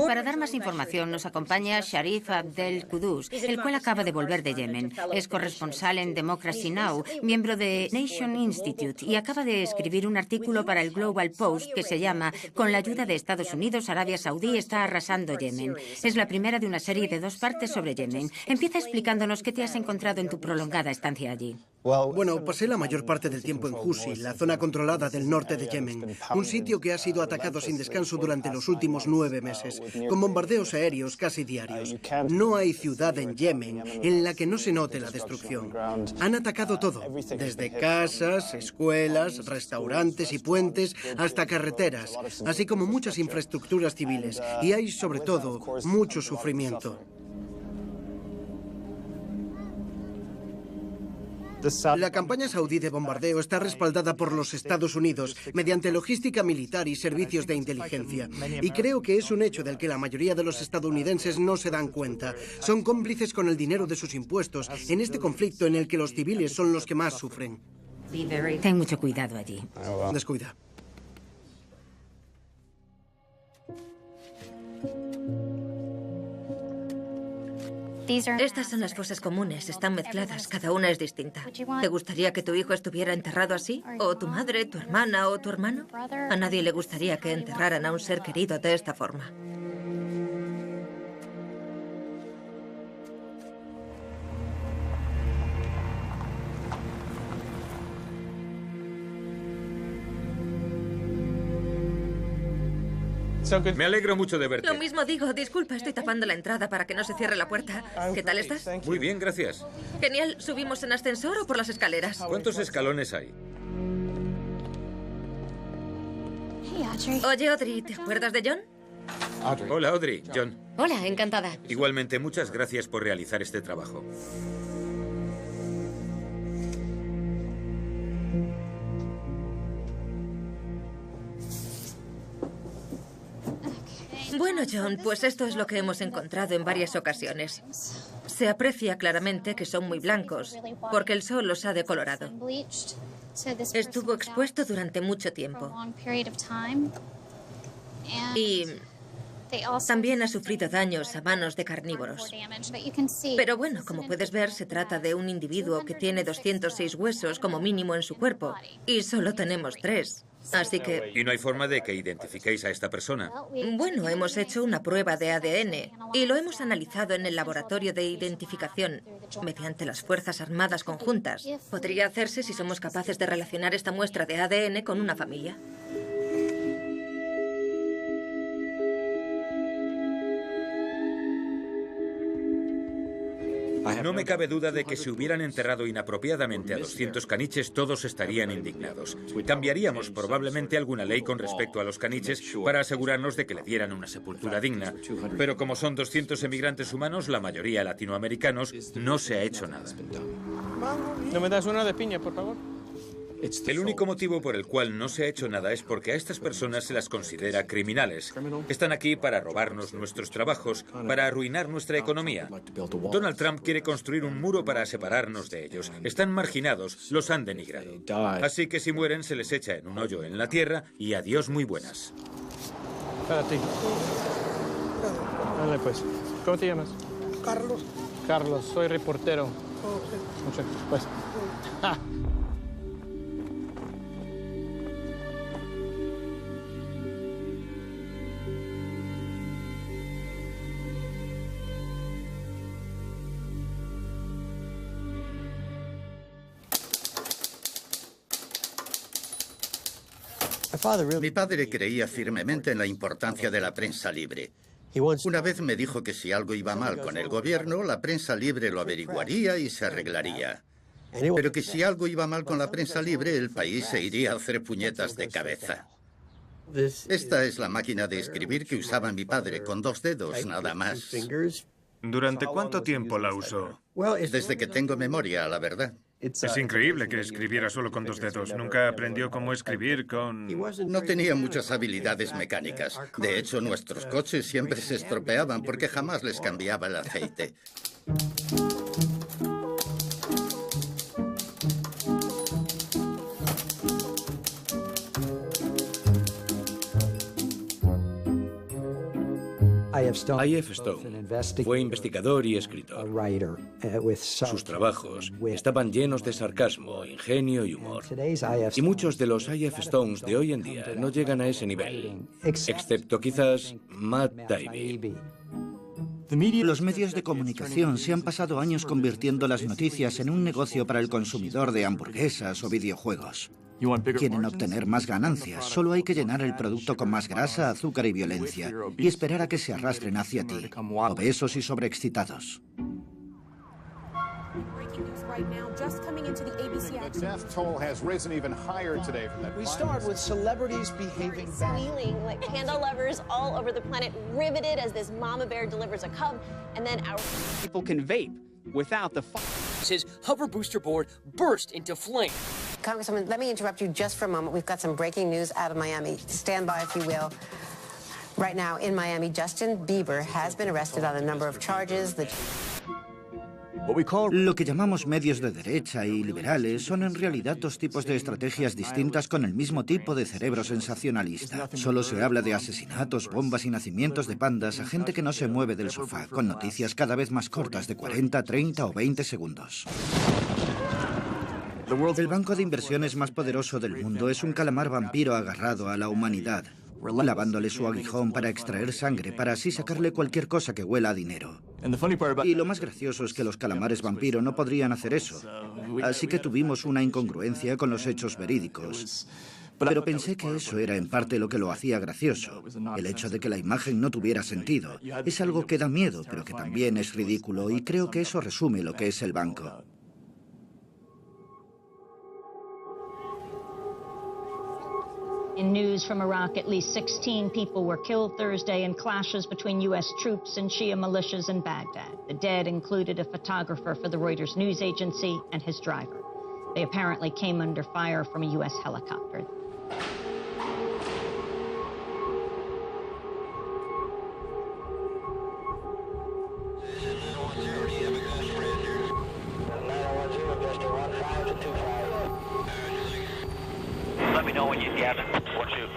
Para dar más información nos acompaña Sharif Abdel Quddus, el cual acaba de volver de Yemen. Es corresponsal en Democracy Now!, miembro de Nation Institute, y acaba de escribir un artículo para el Global Post que se llama «Con la ayuda de Estados Unidos, Arabia Saudí está arrasando Yemen». Es la primera de una serie de 2 partes sobre Yemen. Empieza explicándonos qué te has encontrado en tu prolongada estancia allí. Bueno, pasé la mayor parte del tiempo en Husi, la zona controlada del norte de Yemen, un sitio que ha sido atacado sin descanso durante los últimos 9 meses, con bombardeos aéreos casi diarios. No hay ciudad en Yemen en la que no se note la destrucción. Han atacado todo, desde casas, escuelas, restaurantes y puentes hasta carreteras, así como muchas infraestructuras civiles, y hay sobre todo mucho sufrimiento. La campaña saudí de bombardeo está respaldada por los Estados Unidos mediante logística militar y servicios de inteligencia. Y creo que es un hecho del que la mayoría de los estadounidenses no se dan cuenta. Son cómplices con el dinero de sus impuestos en este conflicto en el que los civiles son los que más sufren. Ten mucho cuidado allí. Descuida. Estas son las fosas comunes, están mezcladas, cada una es distinta. ¿Te gustaría que tu hijo estuviera enterrado así? ¿O tu madre, tu hermana o tu hermano? A nadie le gustaría que enterraran a un ser querido de esta forma. Me alegro mucho de verte. Lo mismo digo, disculpa, estoy tapando la entrada para que no se cierre la puerta. ¿Qué tal estás? Muy bien, gracias. Genial, ¿subimos en ascensor o por las escaleras? ¿Cuántos escalones hay? Oye, Audrey, ¿te acuerdas de John? Hola, Audrey. John. Hola, encantada. Igualmente, muchas gracias por realizar este trabajo. Bueno, John, pues esto es lo que hemos encontrado en varias ocasiones. Se aprecia claramente que son muy blancos, porque el sol los ha decolorado. Estuvo expuesto durante mucho tiempo. Y también ha sufrido daños a manos de carnívoros. Pero bueno, como puedes ver, se trata de un individuo que tiene 206 huesos como mínimo en su cuerpo, y solo tenemos 3. Así que... ¿Y no hay forma de que identifiquéis a esta persona? Bueno, hemos hecho una prueba de ADN y lo hemos analizado en el laboratorio de identificación mediante las Fuerzas Armadas Conjuntas. Podría hacerse si somos capaces de relacionar esta muestra de ADN con una familia. No me cabe duda de que si hubieran enterrado inapropiadamente a 200 caniches, todos estarían indignados. Cambiaríamos probablemente alguna ley con respecto a los caniches para asegurarnos de que le dieran una sepultura digna. Pero como son 200 emigrantes humanos, la mayoría latinoamericanos, no se ha hecho nada. ¿No me das una de piña, por favor? El único motivo por el cual no se ha hecho nada es porque a estas personas se las considera criminales. Están aquí para robarnos nuestros trabajos, para arruinar nuestra economía. Donald Trump quiere construir un muro para separarnos de ellos. Están marginados, los han denigrado. Así que si mueren se les echa en un hoyo en la tierra y adiós muy buenas. Para ti. Dale pues. ¿Cómo te llamas? Carlos. Carlos, soy reportero. Mucho, pues. ¡Ja! Mi padre creía firmemente en la importancia de la prensa libre. Una vez me dijo que si algo iba mal con el gobierno, la prensa libre lo averiguaría y se arreglaría. Pero que si algo iba mal con la prensa libre, el país se iría a hacer puñetas de cabeza. Esta es la máquina de escribir que usaba mi padre, con 2 dedos nada más. ¿Durante cuánto tiempo la usó? Desde que tengo memoria, la verdad. Es increíble que escribiera solo con 2 dedos. Nunca aprendió cómo escribir con... No tenía muchas habilidades mecánicas. De hecho, nuestros coches siempre se estropeaban porque jamás les cambiaba el aceite. I.F. Stone fue investigador y escritor. Sus trabajos estaban llenos de sarcasmo, ingenio y humor. Y muchos de los I.F. Stones de hoy en día no llegan a ese nivel, excepto quizás Matt Taibbi. Los medios de comunicación se han pasado años convirtiendo las noticias en un negocio para el consumidor de hamburguesas o videojuegos. Quieren obtener más ganancias, solo hay que llenar el producto con más grasa, azúcar y violencia y esperar a que se arrastren hacia ti, obesos y sobreexcitados. The death toll has risen even higher today from that. We start with celebrities behaving badly. Like panda lovers all over the planet riveted as this mama bear delivers a cub, and then our people can vape without the his hover booster board burst into flame. Congresswoman, let me interrupt you just for a moment. We've got some breaking news out of Miami. Stand by, if you will. Right now in Miami, Justin Bieber has been arrested on a number of charges. Lo que llamamos medios de derecha y liberales son en realidad 2 tipos de estrategias distintas con el mismo tipo de cerebro sensacionalista. Solo se habla de asesinatos, bombas y nacimientos de pandas a gente que no se mueve del sofá, con noticias cada vez más cortas de 40, 30 o 20 segundos. El banco de inversiones más poderoso del mundo es un calamar vampiro agarrado a la humanidad, lavándole su aguijón para extraer sangre, para así sacarle cualquier cosa que huela a dinero. Y lo más gracioso es que los calamares vampiro no podrían hacer eso. Así que tuvimos una incongruencia con los hechos verídicos. Pero pensé que eso era en parte lo que lo hacía gracioso. El hecho de que la imagen no tuviera sentido. Es algo que da miedo, pero que también es ridículo, y creo que eso resume lo que es el banco. In news from Iraq, at least 16 people were killed Thursday in clashes between U.S. troops and Shia militias in Baghdad. The dead included a photographer for the Reuters news agency and his driver. They apparently came under fire from a U.S. helicopter. Let me know when you have it. Or shoot.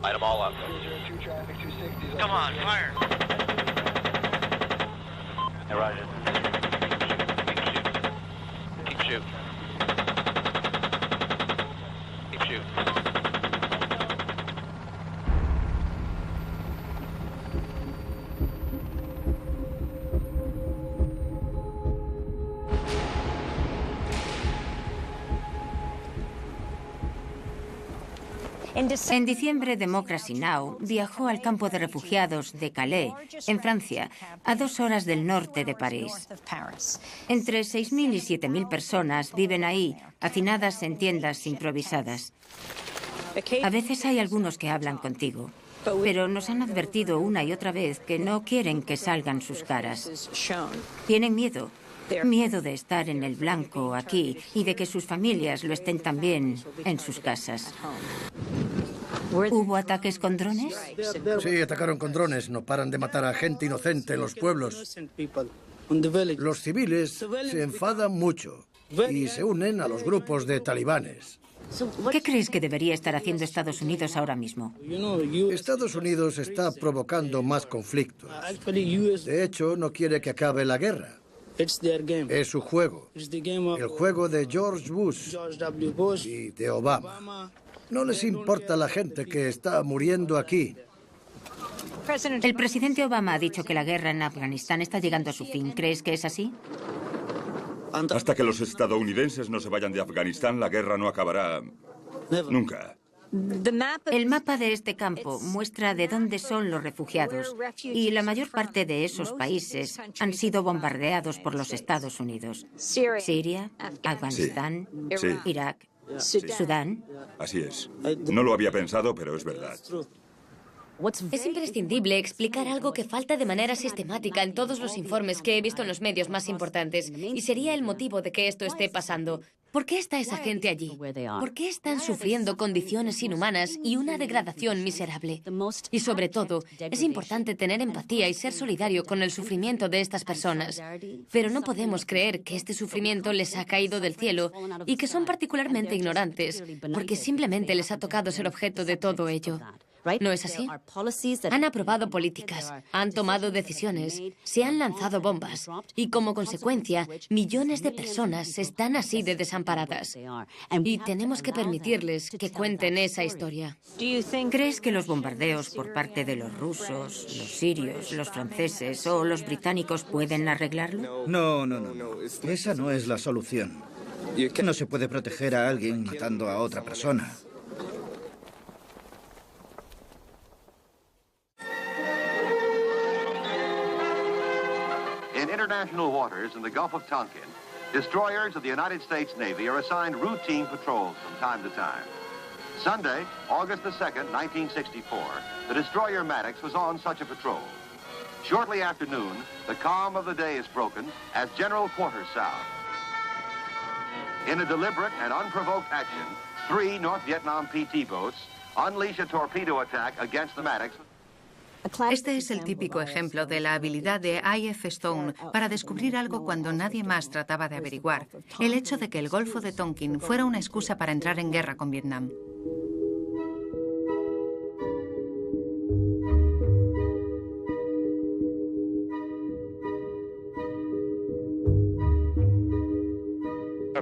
Light them all up. Come on, fire. Hey, Roger. Keep shooting. Keep shooting. En diciembre, Democracy Now! Viajó al campo de refugiados de Calais, en Francia, a 2 horas del norte de París. Entre 6.000 y 7.000 personas viven ahí, hacinadas en tiendas improvisadas. A veces hay algunos que hablan contigo, pero nos han advertido una y otra vez que no quieren que salgan sus caras. Tienen miedo. Miedo de estar en el blanco aquí y de que sus familias lo estén también en sus casas. ¿Hubo ataques con drones? Sí, atacaron con drones. No paran de matar a gente inocente en los pueblos. Los civiles se enfadan mucho y se unen a los grupos de talibanes. ¿Qué crees que debería estar haciendo Estados Unidos ahora mismo? Estados Unidos está provocando más conflictos. De hecho, no quiere que acabe la guerra. Es su juego. El juego de George Bush y de Obama. No les importa la gente que está muriendo aquí. El presidente Obama ha dicho que la guerra en Afganistán está llegando a su fin. ¿Crees que es así? Hasta que los estadounidenses no se vayan de Afganistán, la guerra no acabará nunca. El mapa de este campo muestra de dónde son los refugiados y la mayor parte de esos países han sido bombardeados por los Estados Unidos. Siria, Afganistán, Sí. Irak, Sí. Sudán. Así es. No lo había pensado, pero es verdad. Es imprescindible explicar algo que falta de manera sistemática en todos los informes que he visto en los medios más importantes, y sería el motivo de que esto esté pasando. ¿Por qué está esa gente allí? ¿Por qué están sufriendo condiciones inhumanas y una degradación miserable? Y sobre todo, es importante tener empatía y ser solidario con el sufrimiento de estas personas. Pero no podemos creer que este sufrimiento les ha caído del cielo y que son particularmente ignorantes, porque simplemente les ha tocado ser objeto de todo ello. ¿No es así? Han aprobado políticas, han tomado decisiones, se han lanzado bombas y, como consecuencia, millones de personas están así de desamparadas. Y tenemos que permitirles que cuenten esa historia. ¿Crees que los bombardeos por parte de los rusos, los sirios, los franceses o los británicos pueden arreglarlo? No. Esa no es la solución. No se puede proteger a alguien matando a otra persona. In international waters in the Gulf of Tonkin, destroyers of the United States Navy are assigned routine patrols from time to time. Sunday, August the 2nd, 1964, the destroyer Maddox was on such a patrol. Shortly after noon, the calm of the day is broken as general quarters sound. In a deliberate and unprovoked action, 3 North Vietnam PT boats unleash a torpedo attack against the Maddox. Este es el típico ejemplo de la habilidad de I.F. Stone para descubrir algo cuando nadie más trataba de averiguar: el hecho de que el Golfo de Tonkin fuera una excusa para entrar en guerra con Vietnam.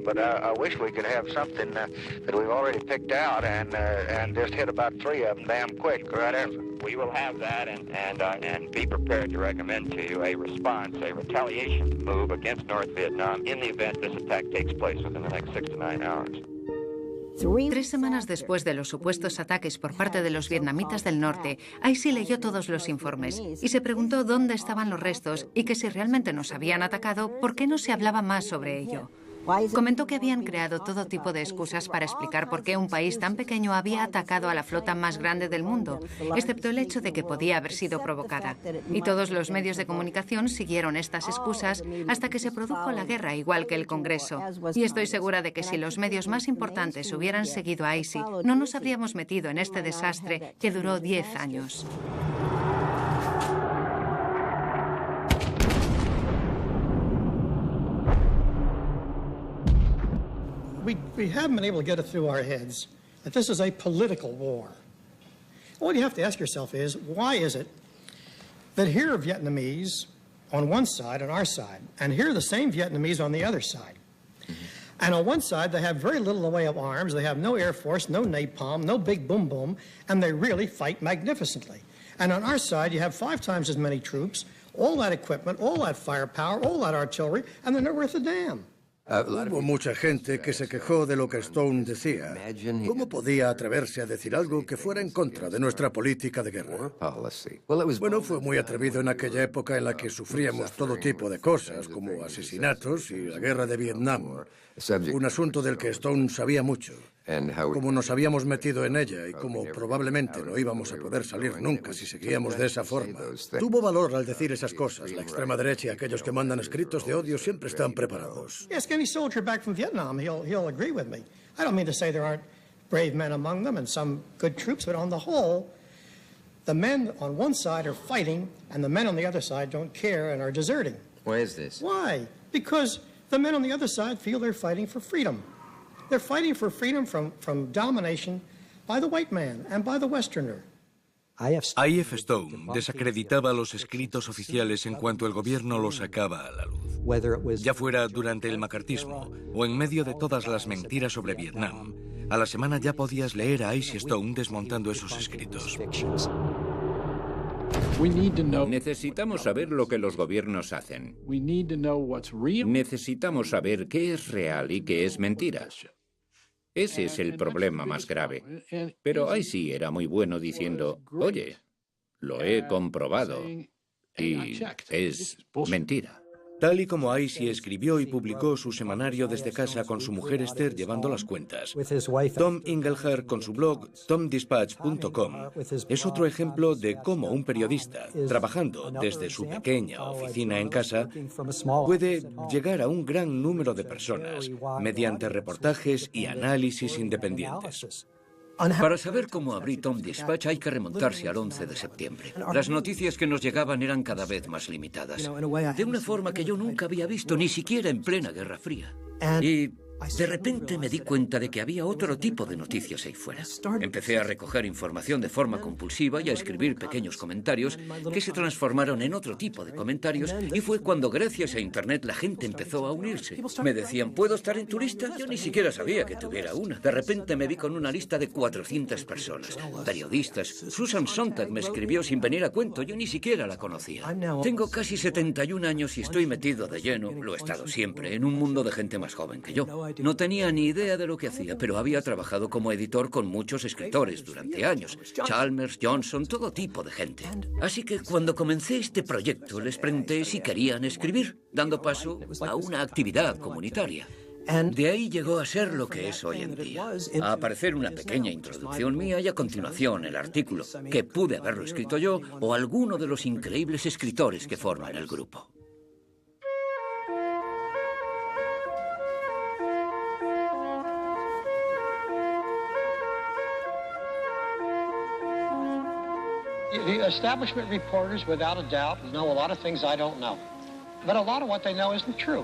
But I wish we could have something that we've already picked out and just hit about 3 of them damn quick, right after. We will have that and be prepared to recommend to you a response, a retaliation move against North Vietnam in the event this attack takes place within the next 6 to 9 hours. 3 semanas después de los supuestos ataques por parte de los vietnamitas del norte, Icy leyó todos los informes y se preguntó dónde estaban los restos y que si realmente nos habían atacado, ¿por qué no se hablaba más sobre ello? Comentó que habían creado todo tipo de excusas para explicar por qué un país tan pequeño había atacado a la flota más grande del mundo, excepto el hecho de que podía haber sido provocada. Y todos los medios de comunicación siguieron estas excusas hasta que se produjo la guerra, igual que el Congreso. Y estoy segura de que si los medios más importantes hubieran seguido a ISIS, no nos habríamos metido en este desastre que duró 10 años. We haven't been able to get it through our heads that this is a political war. What you have to ask yourself is, why is it that here are Vietnamese on one side, on our side, and here are the same Vietnamese on the other side? And on one side, they have very little in the way of arms. They have no air force, no napalm, no big boom boom, and they really fight magnificently. And on our side, you have 5 times as many troops, all that equipment, all that firepower, all that artillery, and they're not worth a damn. Hubo mucha gente que se quejó de lo que Stone decía. ¿Cómo podía atreverse a decir algo que fuera en contra de nuestra política de guerra? Bueno, fue muy atrevido en aquella época en la que sufríamos todo tipo de cosas, como asesinatos y la guerra de Vietnam. Un asunto del que Stone sabía mucho. Como nos habíamos metido en ella y como probablemente no íbamos a poder salir nunca si seguíamos de esa forma. Tuvo valor al decir esas cosas. La extrema derecha y aquellos que mandan escritos de odio siempre están preparados. Ask any soldier back from Vietnam, he'll agree with me. I don't mean to say there aren't brave men among them and some good troops, but on the whole, the men on one side are fighting and the men on the other side don't care and are deserting. Why is this? Why? Because the men on the other side feel they're fighting for freedom. They're fighting for freedom from domination by the white man and by the Westerner. I.F. Stone desacreditaba los escritos oficiales en cuanto el gobierno los sacaba a la luz. Ya fuera durante el macartismo o en medio de todas las mentiras sobre Vietnam, a la semana ya podías leer a I.C. Stone desmontando esos escritos. Necesitamos saber lo que los gobiernos hacen. Necesitamos saber qué es real y qué es mentira. Ese es el problema más grave. Pero IC era muy bueno diciendo, oye, lo he comprobado y es mentira. Tal y como IC escribió y publicó su semanario desde casa con su mujer Esther llevando las cuentas, Tom Inglehart con su blog tomdispatch.com es otro ejemplo de cómo un periodista, trabajando desde su pequeña oficina en casa, puede llegar a un gran número de personas mediante reportajes y análisis independientes. Para saber cómo abrí Tom Dispatch hay que remontarse al 11 de septiembre. Las noticias que nos llegaban eran cada vez más limitadas, de una forma que yo nunca había visto, ni siquiera en plena Guerra Fría. Y de repente me di cuenta de que había otro tipo de noticias ahí fuera. Empecé a recoger información de forma compulsiva y a escribir pequeños comentarios que se transformaron en otro tipo de comentarios, y fue cuando gracias a Internet la gente empezó a unirse. Me decían, ¿puedo estar en tu lista? Yo ni siquiera sabía que tuviera una. De repente me vi con una lista de 400 personas, periodistas. Susan Sontag me escribió sin venir a cuento, yo ni siquiera la conocía. Tengo casi 71 años y estoy metido de lleno, lo he estado siempre, en un mundo de gente más joven que yo. No tenía ni idea de lo que hacía, pero había trabajado como editor con muchos escritores durante años. Chalmers, Johnson, todo tipo de gente. Así que cuando comencé este proyecto les pregunté si querían escribir, dando paso a una actividad comunitaria. De ahí llegó a ser lo que es hoy en día. A aparecer una pequeña introducción mía y a continuación el artículo, que pude haberlo escrito yo o alguno de los increíbles escritores que forman el grupo. The establishment reporters, without a doubt, know a lot of things I don't know. But a lot of what they know isn't true.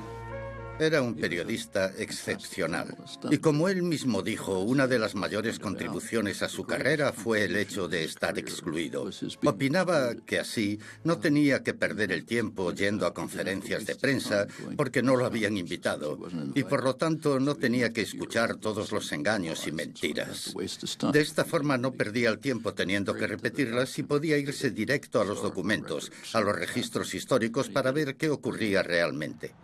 Era un periodista excepcional. Y como él mismo dijo, una de las mayores contribuciones a su carrera fue el hecho de estar excluido. Opinaba que así no tenía que perder el tiempo yendo a conferencias de prensa porque no lo habían invitado y por lo tanto no tenía que escuchar todos los engaños y mentiras. De esta forma no perdía el tiempo teniendo que repetirlas y podía irse directo a los documentos, a los registros históricos para ver qué ocurría realmente.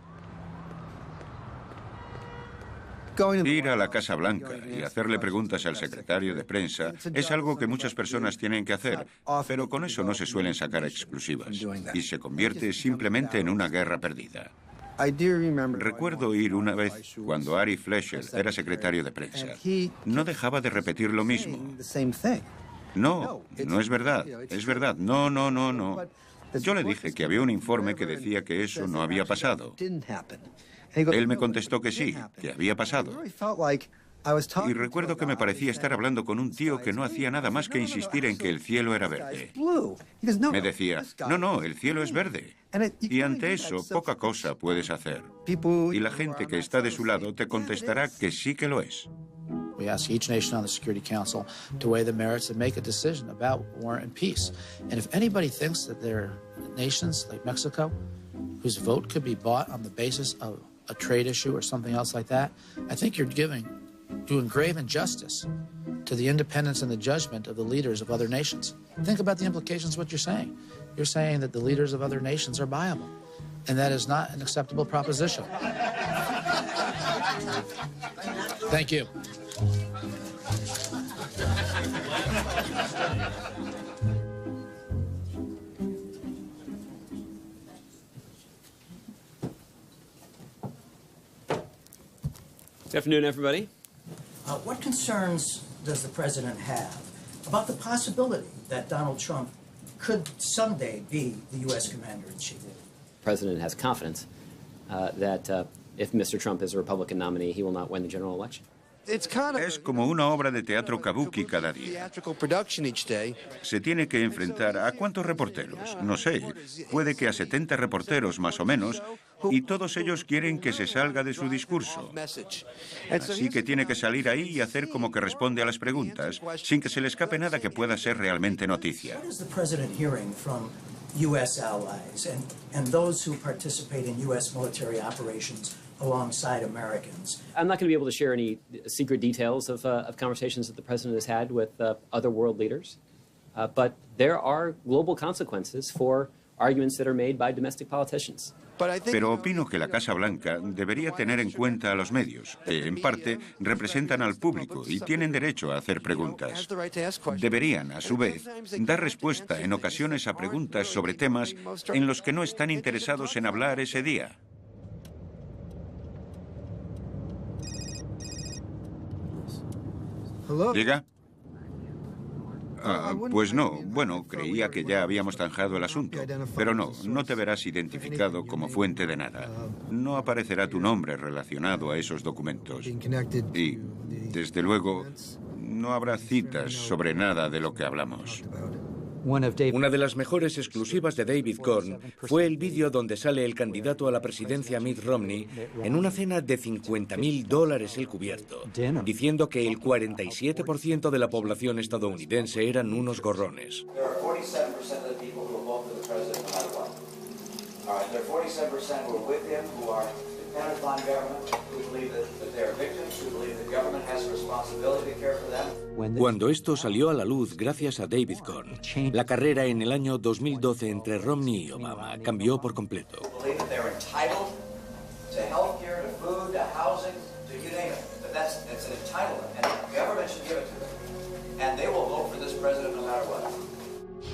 Ir a la Casa Blanca y hacerle preguntas al secretario de prensa es algo que muchas personas tienen que hacer, pero con eso no se suelen sacar exclusivas y se convierte simplemente en una guerra perdida. Recuerdo ir una vez cuando Ari Fleischer era secretario de prensa. No dejaba de repetir lo mismo. No, no es verdad. Es verdad. No, no, no, no. Yo le dije que había un informe que decía que eso no había pasado. Él me contestó que sí, que había pasado. Y recuerdo que me parecía estar hablando con un tío que no hacía nada más que insistir en que el cielo era verde. Me decía, no, no, el cielo es verde. Y ante eso, poca cosa puedes hacer. Y la gente que está de su lado te contestará que sí que lo es. We ask each nation on the Security Council to weigh the merits and make a decision about war and peace. And if anybody thinks that there are nations like Mexico whose vote could be bought on the basis of a trade issue or something else like that, I think you're doing grave injustice to the independence and the judgment of the leaders of other nations. Think about the implications of what you're saying. You're saying that the leaders of other nations are viable, and that is not an acceptable proposition. Thank you. Good afternoon, everybody. What concerns does the president have about the possibility that Donald Trump could someday be the U.S. commander-in-chief? The president has confidence that if Mr. Trump is a Republican nominee, he will not win the general election. Es como una obra de teatro kabuki cada día. Se tiene que enfrentar a ¿cuántos reporteros? No sé, puede que a 70 reporteros más o menos, y todos ellos quieren que se salga de su discurso. Así que tiene que salir ahí y hacer como que responde a las preguntas, sin que se le escape nada que pueda ser realmente noticia. U.S. allies and those who participate in U.S. military operations alongside Americans. I'm not going to be able to share any secret details of conversations that the president has had with other world leaders, but there are global consequences for arguments that are made by domestic politicians. Pero opino que la Casa Blanca debería tener en cuenta a los medios, que en parte representan al público y tienen derecho a hacer preguntas. Deberían, a su vez, dar respuesta en ocasiones a preguntas sobre temas en los que no están interesados en hablar ese día. ¿Llega? Pues no. Bueno, creía que ya habíamos zanjado el asunto. Pero no, no te verás identificado como fuente de nada. No aparecerá tu nombre relacionado a esos documentos. Y, desde luego, no habrá citas sobre nada de lo que hablamos. Una de las mejores exclusivas de David Corn fue el vídeo donde sale el candidato a la presidencia Mitt Romney en una cena de $50.000 el cubierto, diciendo que el 47% de la población estadounidense eran unos gorrones. Cuando esto salió a la luz gracias a David Corn, la carrera en el año 2012 entre Romney y Obama cambió por completo.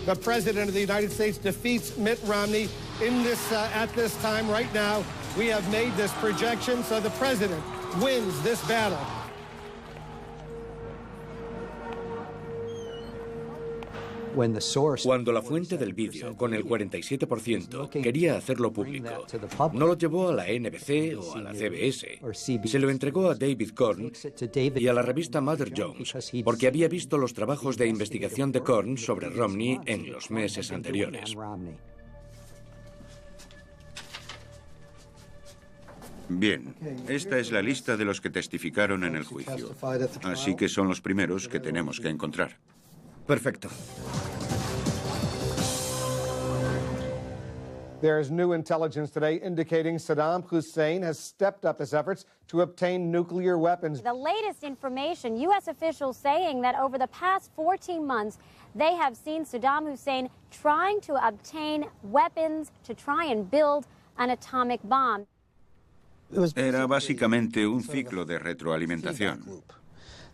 The President of the United States defeats Mitt Romney in this at this time right now. We have made this projection, so the President wins this battle. Cuando la fuente del vídeo, con el 47%, quería hacerlo público, no lo llevó a la NBC o a la CBS. Se lo entregó a David Corn y a la revista Mother Jones, porque había visto los trabajos de investigación de Corn sobre Romney en los meses anteriores. Bien, esta es la lista de los que testificaron en el juicio. Así que son los primeros que tenemos que encontrar. Perfecto. There is new intelligence today indicating Saddam Hussein has stepped up his efforts to obtain nuclear weapons. The latest information, U.S. officials saying that over the past 14 months, they have seen Saddam Hussein trying to obtain weapons to try and build an atomic bomb. Era básicamente un ciclo de retroalimentación.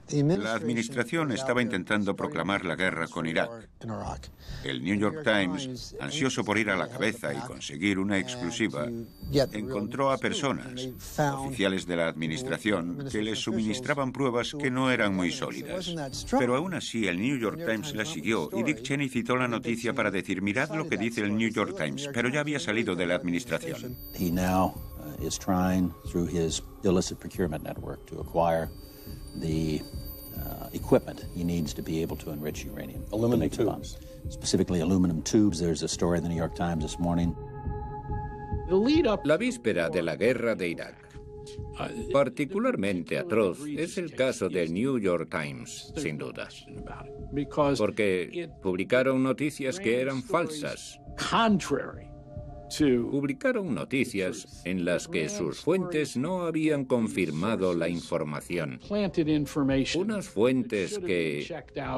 La administración estaba intentando proclamar la guerra con Irak. El New York Times, ansioso por ir a la cabeza y conseguir una exclusiva, encontró a personas, oficiales de la administración, que les suministraban pruebas que no eran muy sólidas. Pero aún así, el New York Times la siguió y Dick Cheney citó la noticia para decir, mirad lo que dice el New York Times, pero ya había salido de la administración. He now is trying, through his illicit procurement network, to acquire the equipment he needs to be able to enrich uranium. Aluminum tubes. Specifically aluminum tubes. There's a story in the New York Times this morning. La víspera de la guerra de Irak. Particularmente atroz es el caso del New York Times, sin duda. Porque publicaron noticias que eran falsas. Publicaron noticias en las que sus fuentes no habían confirmado la información. Unas fuentes que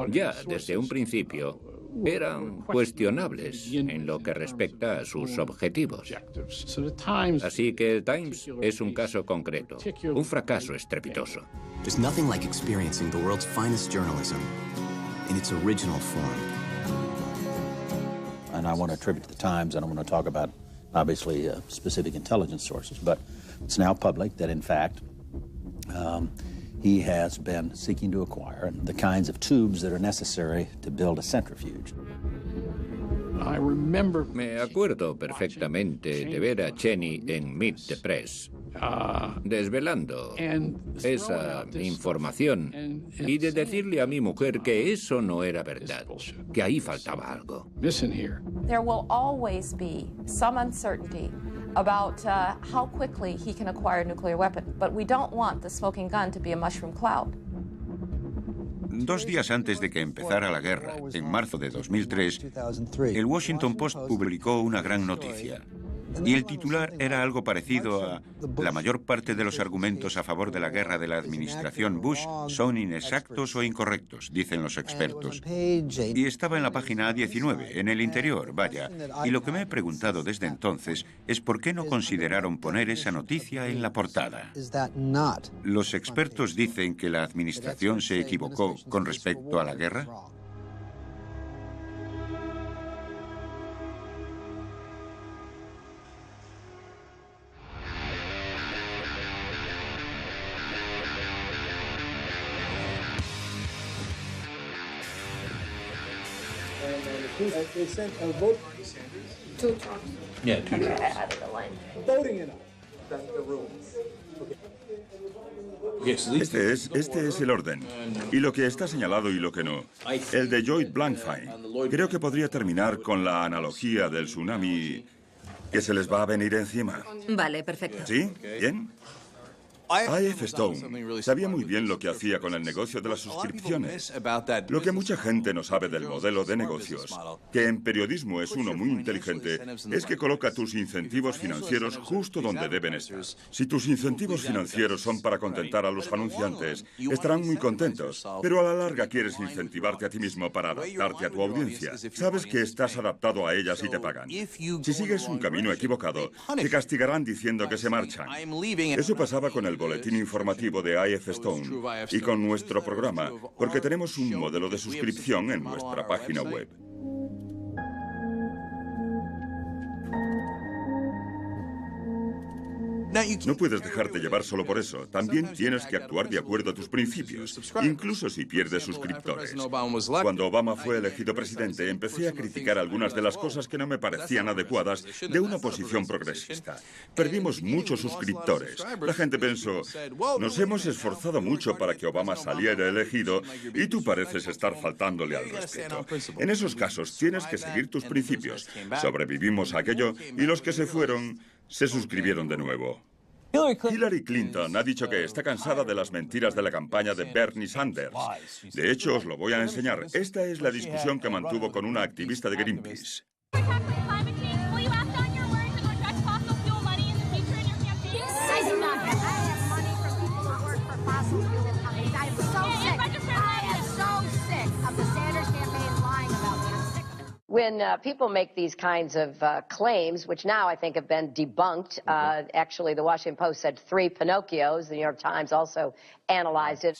ya desde un principio eran cuestionables en lo que respecta a sus objetivos. Así que el Times es un caso concreto, un fracaso estrepitoso. There's nothing like experiencing the world's finest journalism in its original form. And I want to attribute to the Times, and I want to talk about, obviously, specific intelligence sources, but it's now public that, in fact, he has been seeking to acquire the kinds of tubes that are necessary to build a centrifuge. Me acuerdo perfectamente de ver a Cheney en Meet the Press, desvelando esa información y de decirle a mi mujer que eso no era verdad, que ahí faltaba algo. There will always be some uncertainty about how quickly he can acquire a nuclear weapon, but we don't want the smoking gun to be a mushroom cloud. 2 días antes de que empezara la guerra, en marzo de 2003, el Washington Post publicó una gran noticia. Y el titular era algo parecido a la mayor parte de los argumentos a favor de la guerra de la administración Bush son inexactos o incorrectos, dicen los expertos. Y estaba en la página 19, en el interior, vaya. Y lo que me he preguntado desde entonces es por qué no consideraron poner esa noticia en la portada. ¿Los expertos dicen que la administración se equivocó con respecto a la guerra? They sent a vote. 2 times. Yeah, 2 times. I added a line. Voting it up. That's the rule. Este es el orden. Y lo que está señalado y lo que no. El de Lloyd Blankfein. Creo que podría terminar con la analogía del tsunami que se les va a venir encima. Vale, perfecto. ¿Sí? ¿Bien? I.F. Stone sabía muy bien lo que hacía con el negocio de las suscripciones. Lo que mucha gente no sabe del modelo de negocios, que en periodismo es uno muy inteligente, es que coloca tus incentivos financieros justo donde deben estar. Si tus incentivos financieros son para contentar a los anunciantes, estarán muy contentos, pero a la larga quieres incentivarte a ti mismo para adaptarte a tu audiencia. Sabes que estás adaptado a ellas y te pagan. Si sigues un camino equivocado, te castigarán diciendo que se marchan. Eso pasaba con el boletín informativo de I.F. Stone y con nuestro programa, porque tenemos un modelo de suscripción en nuestra página web. No puedes dejarte llevar solo por eso. También tienes que actuar de acuerdo a tus principios, incluso si pierdes suscriptores. Cuando Obama fue elegido presidente, empecé a criticar algunas de las cosas que no me parecían adecuadas de una posición progresista. Perdimos muchos suscriptores. La gente pensó, nos hemos esforzado mucho para que Obama saliera elegido y tú pareces estar faltándole al respeto. En esos casos tienes que seguir tus principios. Sobrevivimos a aquello y los que se fueron se suscribieron de nuevo. Hillary Clinton ha dicho que está cansada de las mentiras de la campaña de Bernie Sanders. De hecho, os lo voy a enseñar. Esta es la discusión que mantuvo con una activista de Greenpeace. when people make these kinds of claims, which now I think have been debunked, actually the Washington Post said 3 Pinocchios, the New York Times also analyzed it.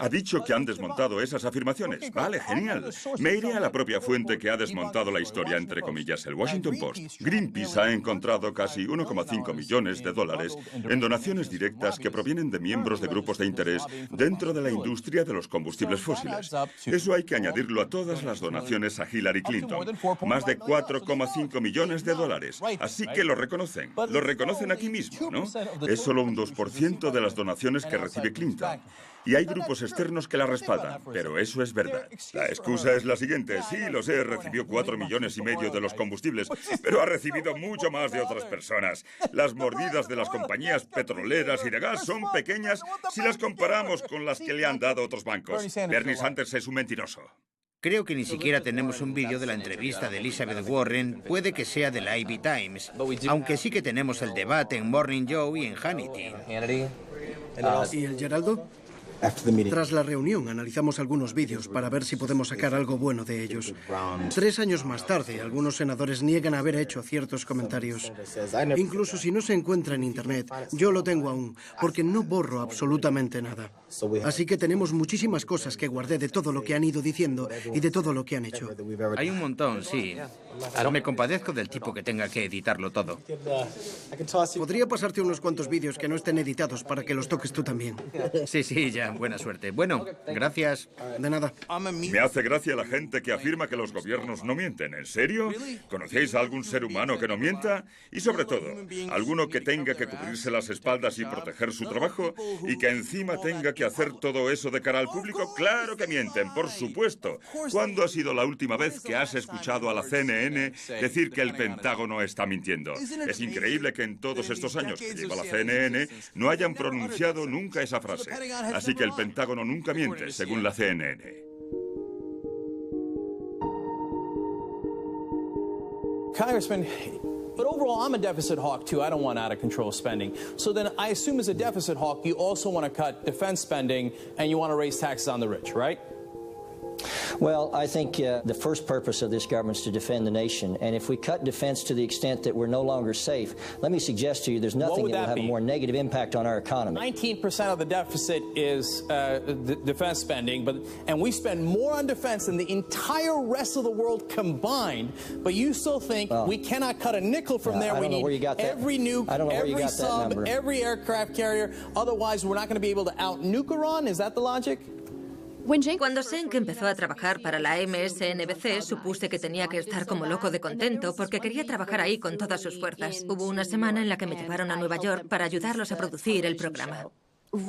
Ha dicho que han desmontado esas afirmaciones. Vale, genial. Me iré a la propia fuente que ha desmontado la historia, entre comillas, el Washington Post. Greenpeace ha encontrado casi 1,5 millones de dólares en donaciones directas que provienen de miembros de grupos de interés dentro de la industria de los combustibles fósiles. Eso hay que añadirlo a todas las donaciones a Hillary Clinton. Más de 4,5 millones de dólares. Así que lo reconocen. Lo reconocen aquí mismo, ¿no? Es solo un 2% de las donaciones que recibe Clinton. Y hay grupos externos que la respaldan, pero eso es verdad. La excusa es la siguiente. Sí, lo sé, recibió 4,5 millones de los combustibles, pero ha recibido mucho más de otras personas. Las mordidas de las compañías petroleras y de gas son pequeñas si las comparamos con las que le han dado otros bancos. Bernie Sanders es un mentiroso. Creo que ni siquiera tenemos un vídeo de la entrevista de Elizabeth Warren, puede que sea de la ABC Times, aunque sí que tenemos el debate en Morning Joe y en Hannity. ¿Y el Geraldo? Tras la reunión analizamos algunos vídeos para ver si podemos sacar algo bueno de ellos. 3 años más tarde, algunos senadores niegan haber hecho ciertos comentarios. Incluso si no se encuentra en Internet, yo lo tengo aún, porque no borro absolutamente nada. Así que tenemos muchísimas cosas que guardé de todo lo que han ido diciendo y de todo lo que han hecho. Hay un montón, sí. Me compadezco del tipo que tenga que editarlo todo. Podría pasarte unos cuantos vídeos que no estén editados para que los toques tú también. Sí, ya. Buena suerte. Bueno, gracias. De nada. Me hace gracia la gente que afirma que los gobiernos no mienten. ¿En serio? ¿Conocéis a algún ser humano que no mienta? Y sobre todo, alguno que tenga que cubrirse las espaldas y proteger su trabajo y que encima tenga que hacer todo eso de cara al público. Claro que mienten, por supuesto. ¿Cuándo ha sido la última vez que has escuchado a la CNN decir que el Pentágono está mintiendo? Es increíble que en todos estos años que lleva la CNN no hayan pronunciado nunca esa frase. Así que el Pentágono nunca miente, según la CNN. Congressman, but overall, I'm a deficit hawk, too. I don't want out-of-control spending. So then I assume as a deficit hawk, you also want to cut defense spending and you want to raise taxes on the rich, right? Well, I think the first purpose of this government is to defend the nation. And if we cut defense to the extent that we're no longer safe, let me suggest to you there's nothing that will have a more negative impact on our economy. 19% of the deficit is defense spending, and we spend more on defense than the entire rest of the world combined. But you still think we cannot cut a nickel from there. We need every nuke, every sub, every aircraft carrier. Otherwise, we're not going to be able to out-nuke Iran. Is that the logic? Cuando Senk empezó a trabajar para la MSNBC, supuse que tenía que estar como loco de contento porque quería trabajar ahí con todas sus fuerzas. Hubo una semana en la que me llevaron a Nueva York para ayudarlos a producir el programa.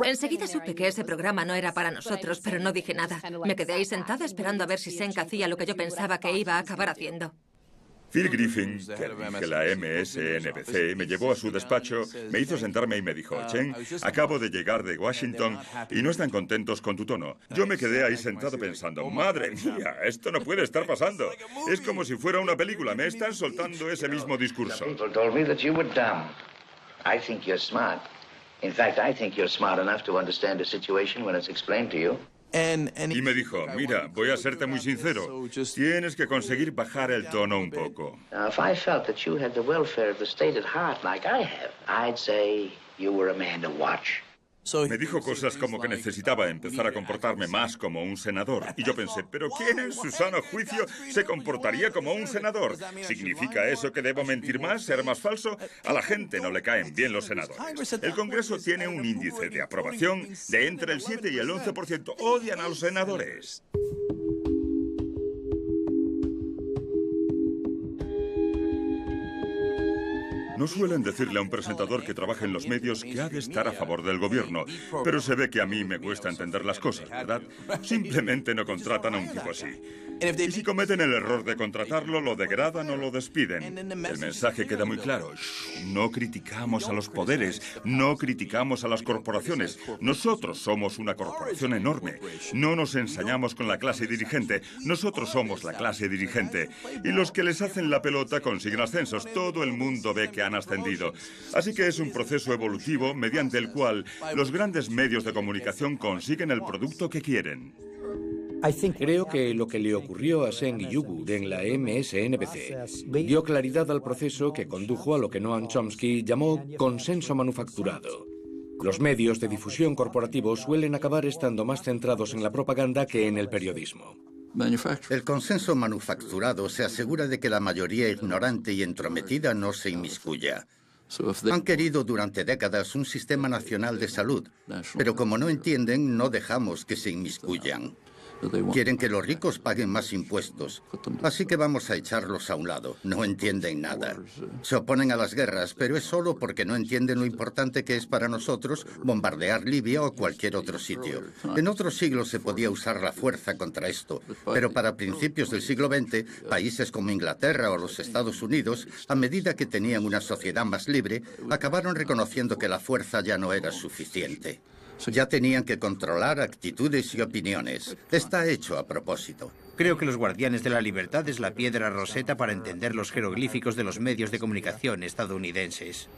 Enseguida supe que ese programa no era para nosotros, pero no dije nada. Me quedé ahí sentada esperando a ver si Senk hacía lo que yo pensaba que iba a acabar haciendo. Phil Griffin, que dirige la MSNBC, me llevó a su despacho, me hizo sentarme y me dijo: Chen, acabo de llegar de Washington y no están contentos con tu tono. Yo me quedé ahí sentado pensando, madre mía, esto no puede estar pasando. Es como si fuera una película, me están soltando ese mismo discurso. Y me dijo, mira, voy a serte muy sincero, tienes que conseguir bajar el tono un poco. If I felt that you had the welfare of the state at heart like I have, I'd say you were a man to watch. Me dijo cosas como que necesitaba empezar a comportarme más como un senador. Y yo pensé, ¿pero quién en su sano juicio se comportaría como un senador? ¿Significa eso que debo mentir más, ser más falso? A la gente no le caen bien los senadores. El Congreso tiene un índice de aprobación de entre el 7 y el 11%. Odian a los senadores. No suelen decirle a un presentador que trabaja en los medios que ha de estar a favor del gobierno, pero se ve que a mí me cuesta entender las cosas, ¿verdad? Simplemente no contratan a un tipo así. Y si cometen el error de contratarlo, lo degradan o lo despiden. El mensaje queda muy claro. No criticamos a los poderes, no criticamos a las corporaciones. Nosotros somos una corporación enorme. No nos ensañamos con la clase dirigente. Nosotros somos la clase dirigente. Y los que les hacen la pelota consiguen ascensos. Todo el mundo ve que han ascendido. Así que es un proceso evolutivo mediante el cual los grandes medios de comunicación consiguen el producto que quieren. Creo que lo que le ocurrió a Seng y Yugur en la MSNBC dio claridad al proceso que condujo a lo que Noam Chomsky llamó consenso manufacturado. Los medios de difusión corporativos suelen acabar estando más centrados en la propaganda que en el periodismo. El consenso manufacturado se asegura de que la mayoría ignorante y entrometida no se inmiscuya. Han querido durante décadas un sistema nacional de salud, pero como no entienden, no dejamos que se inmiscuyan. Quieren que los ricos paguen más impuestos, así que vamos a echarlos a un lado. No entienden nada. Se oponen a las guerras, pero es solo porque no entienden lo importante que es para nosotros bombardear Libia o cualquier otro sitio. En otros siglos se podía usar la fuerza contra esto, pero para principios del siglo XX, países como Inglaterra o los Estados Unidos, a medida que tenían una sociedad más libre, acabaron reconociendo que la fuerza ya no era suficiente. Ya tenían que controlar actitudes y opiniones. Está hecho a propósito. Creo que los guardianes de la libertad es la piedra roseta para entender los jeroglíficos de los medios de comunicación estadounidenses.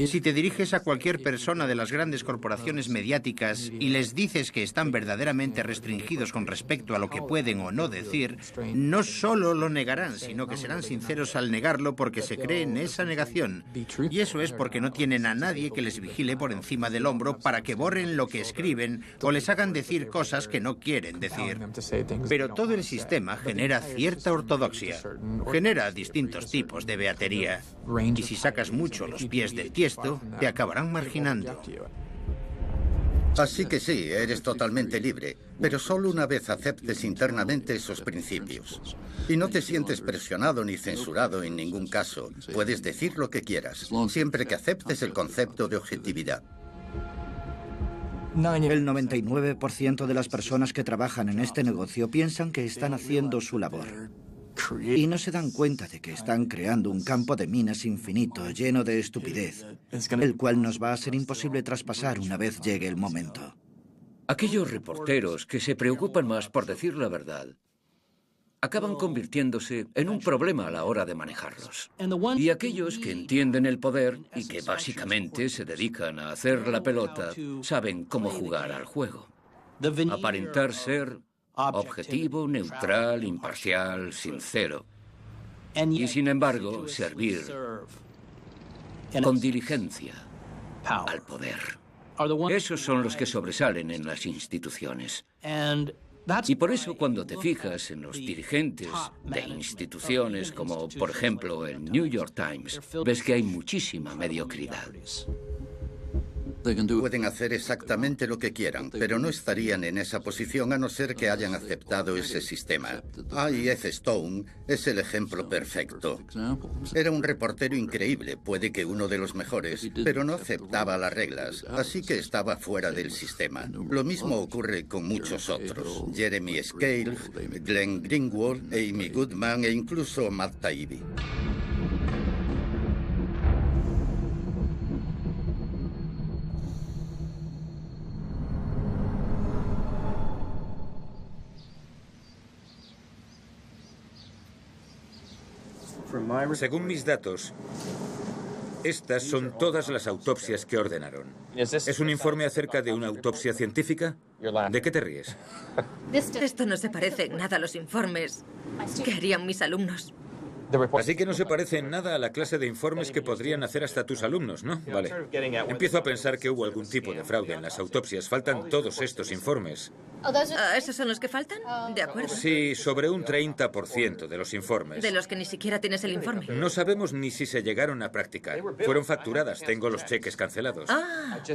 Si te diriges a cualquier persona de las grandes corporaciones mediáticas y les dices que están verdaderamente restringidos con respecto a lo que pueden o no decir, no solo lo negarán, sino que serán sinceros al negarlo porque se creen esa negación. Y eso es porque no tienen a nadie que les vigile por encima del hombro para que borren lo que escriben o les hagan decir cosas que no quieren decir. Pero todo el sistema genera cierta ortodoxia, genera distintos tipos de beatería. Y si sacas mucho los pies del tiesto, te acabarán marginando. Así que sí, eres totalmente libre, pero solo una vez aceptes internamente esos principios. Y no te sientes presionado ni censurado en ningún caso. Puedes decir lo que quieras, siempre que aceptes el concepto de objetividad. El 99% de las personas que trabajan en este negocio piensan que están haciendo su labor. Y no se dan cuenta de que están creando un campo de minas infinito, lleno de estupidez, el cual nos va a ser imposible traspasar una vez llegue el momento. Aquellos reporteros que se preocupan más por decir la verdad acaban convirtiéndose en un problema a la hora de manejarlos. Y aquellos que entienden el poder y que básicamente se dedican a hacer la pelota saben cómo jugar al juego. Aparentar ser objetivo, neutral, imparcial, sincero. Y sin embargo, servir con diligencia al poder. Esos son los que sobresalen en las instituciones. Y por eso cuando te fijas en los dirigentes de instituciones como, por ejemplo, el New York Times, ves que hay muchísima mediocridad. Pueden hacer exactamente lo que quieran, pero no estarían en esa posición a no ser que hayan aceptado ese sistema. A.F. Stone es el ejemplo perfecto. Era un reportero increíble, puede que uno de los mejores, pero no aceptaba las reglas, así que estaba fuera del sistema. Lo mismo ocurre con muchos otros. Jeremy Scale, Glenn Greenwald, Amy Goodman e incluso Matt Taibbi. Según mis datos, estas son todas las autopsias que ordenaron. ¿Es un informe acerca de una autopsia científica? ¿De qué te ríes? Esto no se parece en nada a los informes que harían mis alumnos. Así que no se parece en nada a la clase de informes que podrían hacer hasta tus alumnos, ¿no? Vale. Empiezo a pensar que hubo algún tipo de fraude en las autopsias. Faltan todos estos informes. ¿Esos son los que faltan? De acuerdo. Sí, sobre un 30% de los informes. De los que ni siquiera tienes el informe. No sabemos ni si se llegaron a practicar. Fueron facturadas, tengo los cheques cancelados.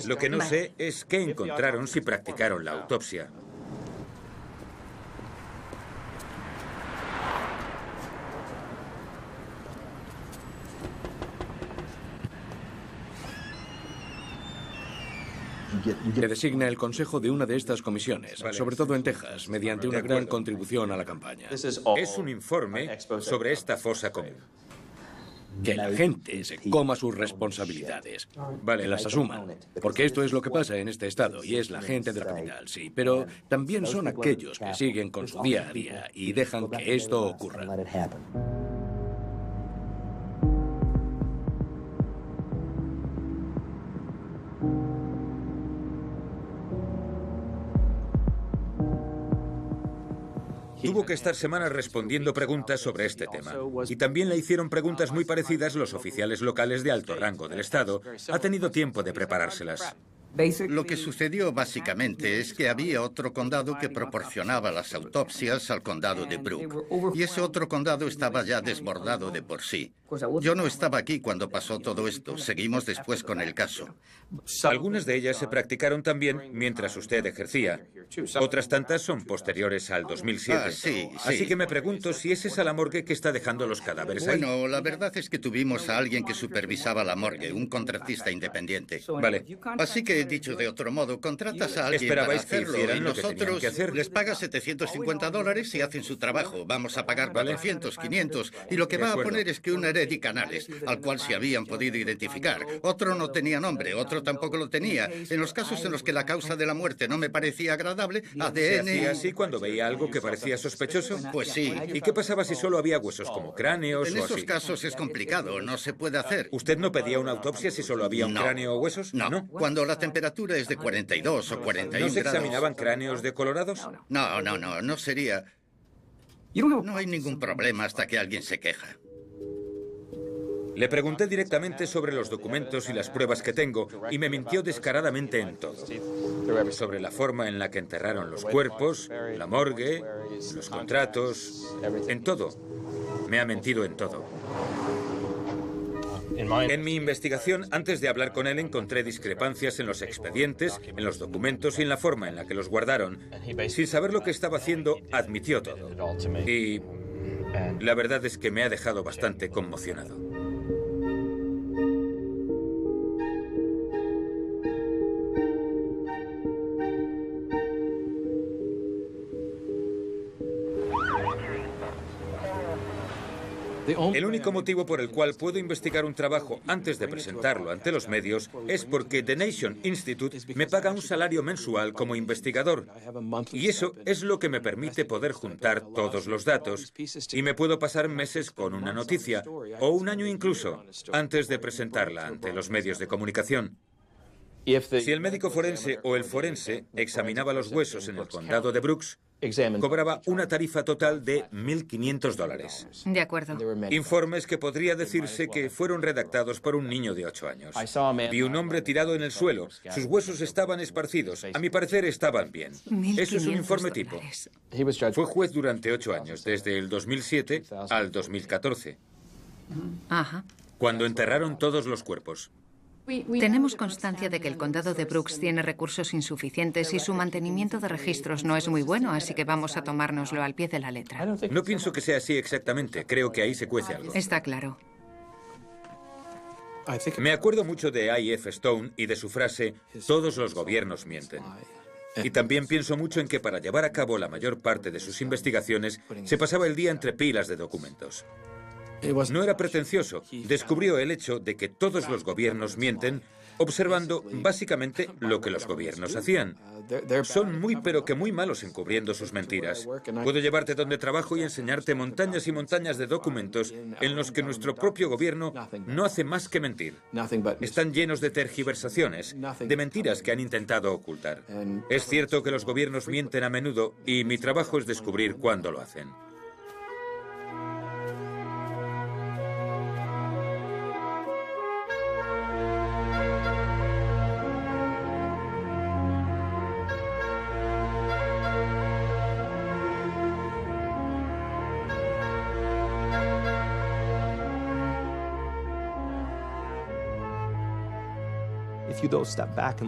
Lo que no sé es qué encontraron si practicaron la autopsia. Le designa el consejo de una de estas comisiones, sobre todo en Texas, mediante una gran contribución a la campaña. Es un informe sobre esta fosa común. Que la gente se coma sus responsabilidades. Vale, las asuman. Porque esto es lo que pasa en este estado, y es la gente de la capital, sí. Pero también son aquellos que siguen con su día a día y dejan que esto ocurra. Tuvo que estar semanas respondiendo preguntas sobre este tema. Y también le hicieron preguntas muy parecidas los oficiales locales de alto rango del Estado. Ha tenido tiempo de preparárselas. Lo que sucedió básicamente es que había otro condado que proporcionaba las autopsias al condado de Brooke. Y ese otro condado estaba ya desbordado de por sí. Yo no estaba aquí cuando pasó todo esto. Seguimos después con el caso. Algunas de ellas se practicaron también mientras usted ejercía. Otras tantas son posteriores al 2007. Sí. Así que me pregunto si es esa la morgue que está dejando los cadáveres ahí. Bueno, la verdad es que tuvimos a alguien que supervisaba la morgue, un contratista independiente. Vale. Así que, dicho de otro modo, contratas a alguien para hacerlo y nosotros les pagas $750 y hacen su trabajo. Vamos a pagar 400, 500 y lo que va a poner es que un Eddie Canales, al cual se habían podido identificar. Otro no tenía nombre, otro tampoco lo tenía. En los casos en los que la causa de la muerte no me parecía agradable, ADN... ¿Se hacía así cuando veía algo que parecía sospechoso? Pues sí. ¿Y qué pasaba si solo había huesos, como cráneos en o así? En esos casos es complicado, no se puede hacer. ¿Usted no pedía una autopsia si solo había un cráneo o huesos? No. Cuando la temperatura es de 42 o 41 grados... ¿No se examinaban cráneos decolorados? No sería... No hay ningún problema hasta que alguien se queja. Le pregunté directamente sobre los documentos y las pruebas que tengo y me mintió descaradamente en todo. Sobre la forma en la que enterraron los cuerpos, la morgue, los contratos, en todo. Me ha mentido en todo. En mi investigación, antes de hablar con él, encontré discrepancias en los expedientes, en los documentos y en la forma en la que los guardaron. Sin saber lo que estaba haciendo, admitió todo. Y la verdad es que me ha dejado bastante conmocionado. El único motivo por el cual puedo investigar un trabajo antes de presentarlo ante los medios es porque The Nation Institute me paga un salario mensual como investigador. Y eso es lo que me permite poder juntar todos los datos. Y me puedo pasar meses con una noticia, o un año incluso, antes de presentarla ante los medios de comunicación. Si el médico forense o el forense examinaba los huesos en el condado de Brooks, cobraba una tarifa total de $1.500. De acuerdo. Informes que podría decirse que fueron redactados por un niño de 8 años. Vi un hombre tirado en el suelo. Sus huesos estaban esparcidos. A mi parecer estaban bien. Eso es un informe tipo. Fue juez durante 8 años, desde el 2007 al 2014. Ajá. Cuando enterraron todos los cuerpos. Tenemos constancia de que el condado de Brooks tiene recursos insuficientes y su mantenimiento de registros no es muy bueno, así que vamos a tomárnoslo al pie de la letra. No pienso que sea así exactamente. Creo que ahí se cuece algo. Está claro. Me acuerdo mucho de I.F. Stone y de su frase, todos los gobiernos mienten. Y también pienso mucho en que para llevar a cabo la mayor parte de sus investigaciones se pasaba el día entre pilas de documentos. No era pretencioso. Descubrió el hecho de que todos los gobiernos mienten observando básicamente lo que los gobiernos hacían. Son muy pero que muy malos encubriendo sus mentiras. Puedo llevarte donde trabajo y enseñarte montañas y montañas de documentos en los que nuestro propio gobierno no hace más que mentir. Están llenos de tergiversaciones, de mentiras que han intentado ocultar. Es cierto que los gobiernos mienten a menudo y mi trabajo es descubrir cuándo lo hacen.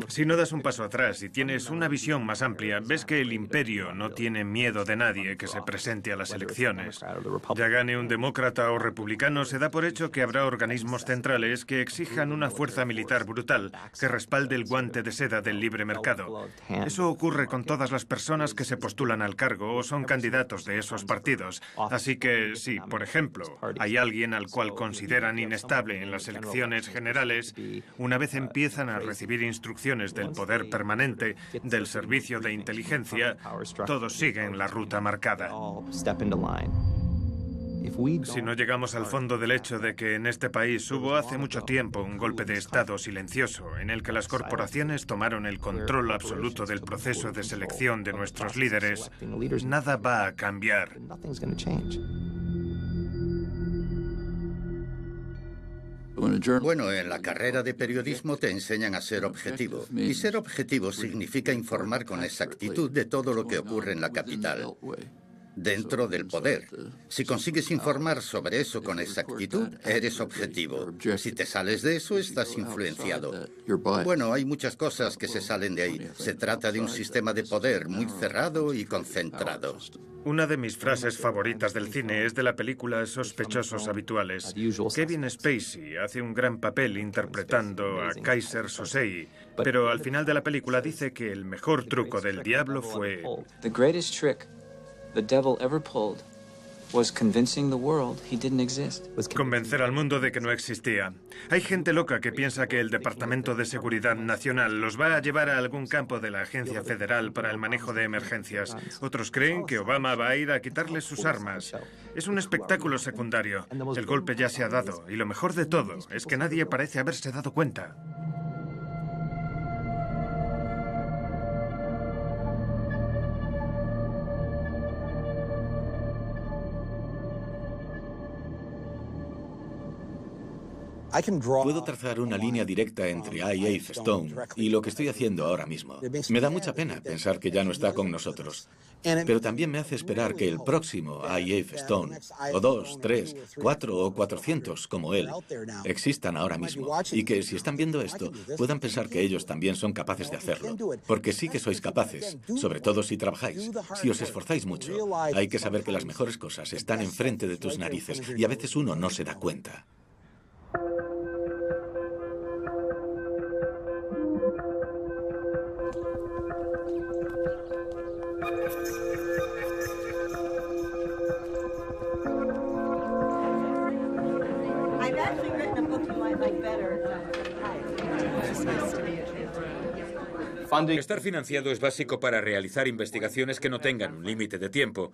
Si no das un paso atrás y tienes una visión más amplia, ves que el imperio no tiene miedo de nadie que se presente a las elecciones. Ya gane un demócrata o republicano, se da por hecho que habrá organismos centrales que exijan una fuerza militar brutal que respalde el guante de seda del libre mercado. Eso ocurre con todas las personas que se postulan al cargo o son candidatos de esos partidos. Así que, si, por ejemplo, hay alguien al cual consideran inestable en las elecciones generales, una vez empiezan a recibir instrucciones del poder permanente, del servicio de inteligencia, todos siguen la ruta marcada. Si no llegamos al fondo del hecho de que en este país hubo hace mucho tiempo un golpe de Estado silencioso en el que las corporaciones tomaron el control absoluto del proceso de selección de nuestros líderes, nada va a cambiar. Bueno, en la carrera de periodismo te enseñan a ser objetivo. Y ser objetivo significa informar con exactitud de todo lo que ocurre en la capital, dentro del poder. Si consigues informar sobre eso con exactitud, eres objetivo. Si te sales de eso, estás influenciado. Bueno, hay muchas cosas que se salen de ahí. Se trata de un sistema de poder muy cerrado y concentrado. Una de mis frases favoritas del cine es de la película Sospechosos Habituales. Kevin Spacey hace un gran papel interpretando a Kaiser Sosei, pero al final de la película dice que el mejor truco del diablo fue... The greatest trick the devil ever pulled was convincing the world he didn't exist. Convencer al mundo de que no existía. Hay gente loca que piensa que el Departamento de Seguridad Nacional los va a llevar a algún campo de la Agencia Federal para el manejo de emergencias. Otros creen que Obama va a ir a quitarles sus armas. Es un espectáculo secundario. El golpe ya se ha dado, y lo mejor de todo es que nadie parece haberse dado cuenta. Puedo trazar una línea directa entre I.F. Stone y lo que estoy haciendo ahora mismo. Me da mucha pena pensar que ya no está con nosotros. Pero también me hace esperar que el próximo I.F. Stone, o 2, 3, 4 o 400 como él, existan ahora mismo. Y que si están viendo esto, puedan pensar que ellos también son capaces de hacerlo. Porque sí que sois capaces, sobre todo si trabajáis, si os esforzáis mucho. Hay que saber que las mejores cosas están enfrente de tus narices y a veces uno no se da cuenta. Estar financiado es básico para realizar investigaciones que no tengan un límite de tiempo.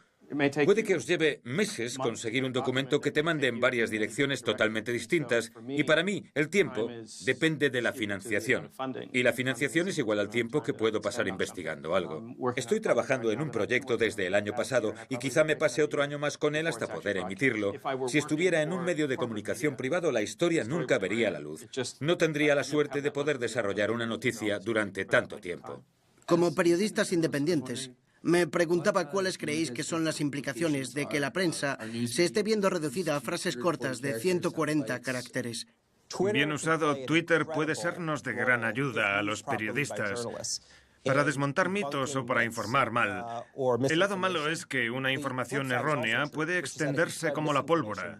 Puede que os lleve meses conseguir un documento que te mande en varias direcciones totalmente distintas, y para mí el tiempo depende de la financiación. Y la financiación es igual al tiempo que puedo pasar investigando algo. Estoy trabajando en un proyecto desde el año pasado y quizá me pase otro año más con él hasta poder emitirlo. Si estuviera en un medio de comunicación privado, la historia nunca vería la luz. No tendría la suerte de poder desarrollar una noticia durante tanto tiempo. Como periodistas independientes, me preguntaba cuáles creéis que son las implicaciones de que la prensa se esté viendo reducida a frases cortas de 140 caracteres. Bien usado, Twitter puede sernos de gran ayuda a los periodistas para desmontar mitos o para informar mal. El lado malo es que una información errónea puede extenderse como la pólvora.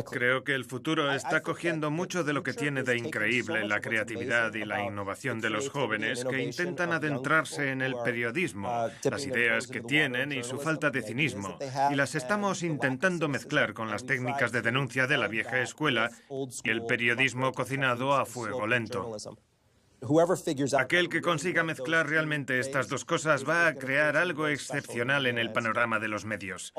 Creo que el futuro está cogiendo mucho de lo que tiene de increíble la creatividad y la innovación de los jóvenes que intentan adentrarse en el periodismo, las ideas que tienen y su falta de cinismo, y las estamos intentando mezclar con las técnicas de denuncia de la vieja escuela y el periodismo cocinado a fuego lento. Aquel que consiga mezclar realmente estas dos cosas va a crear algo excepcional en el panorama de los medios.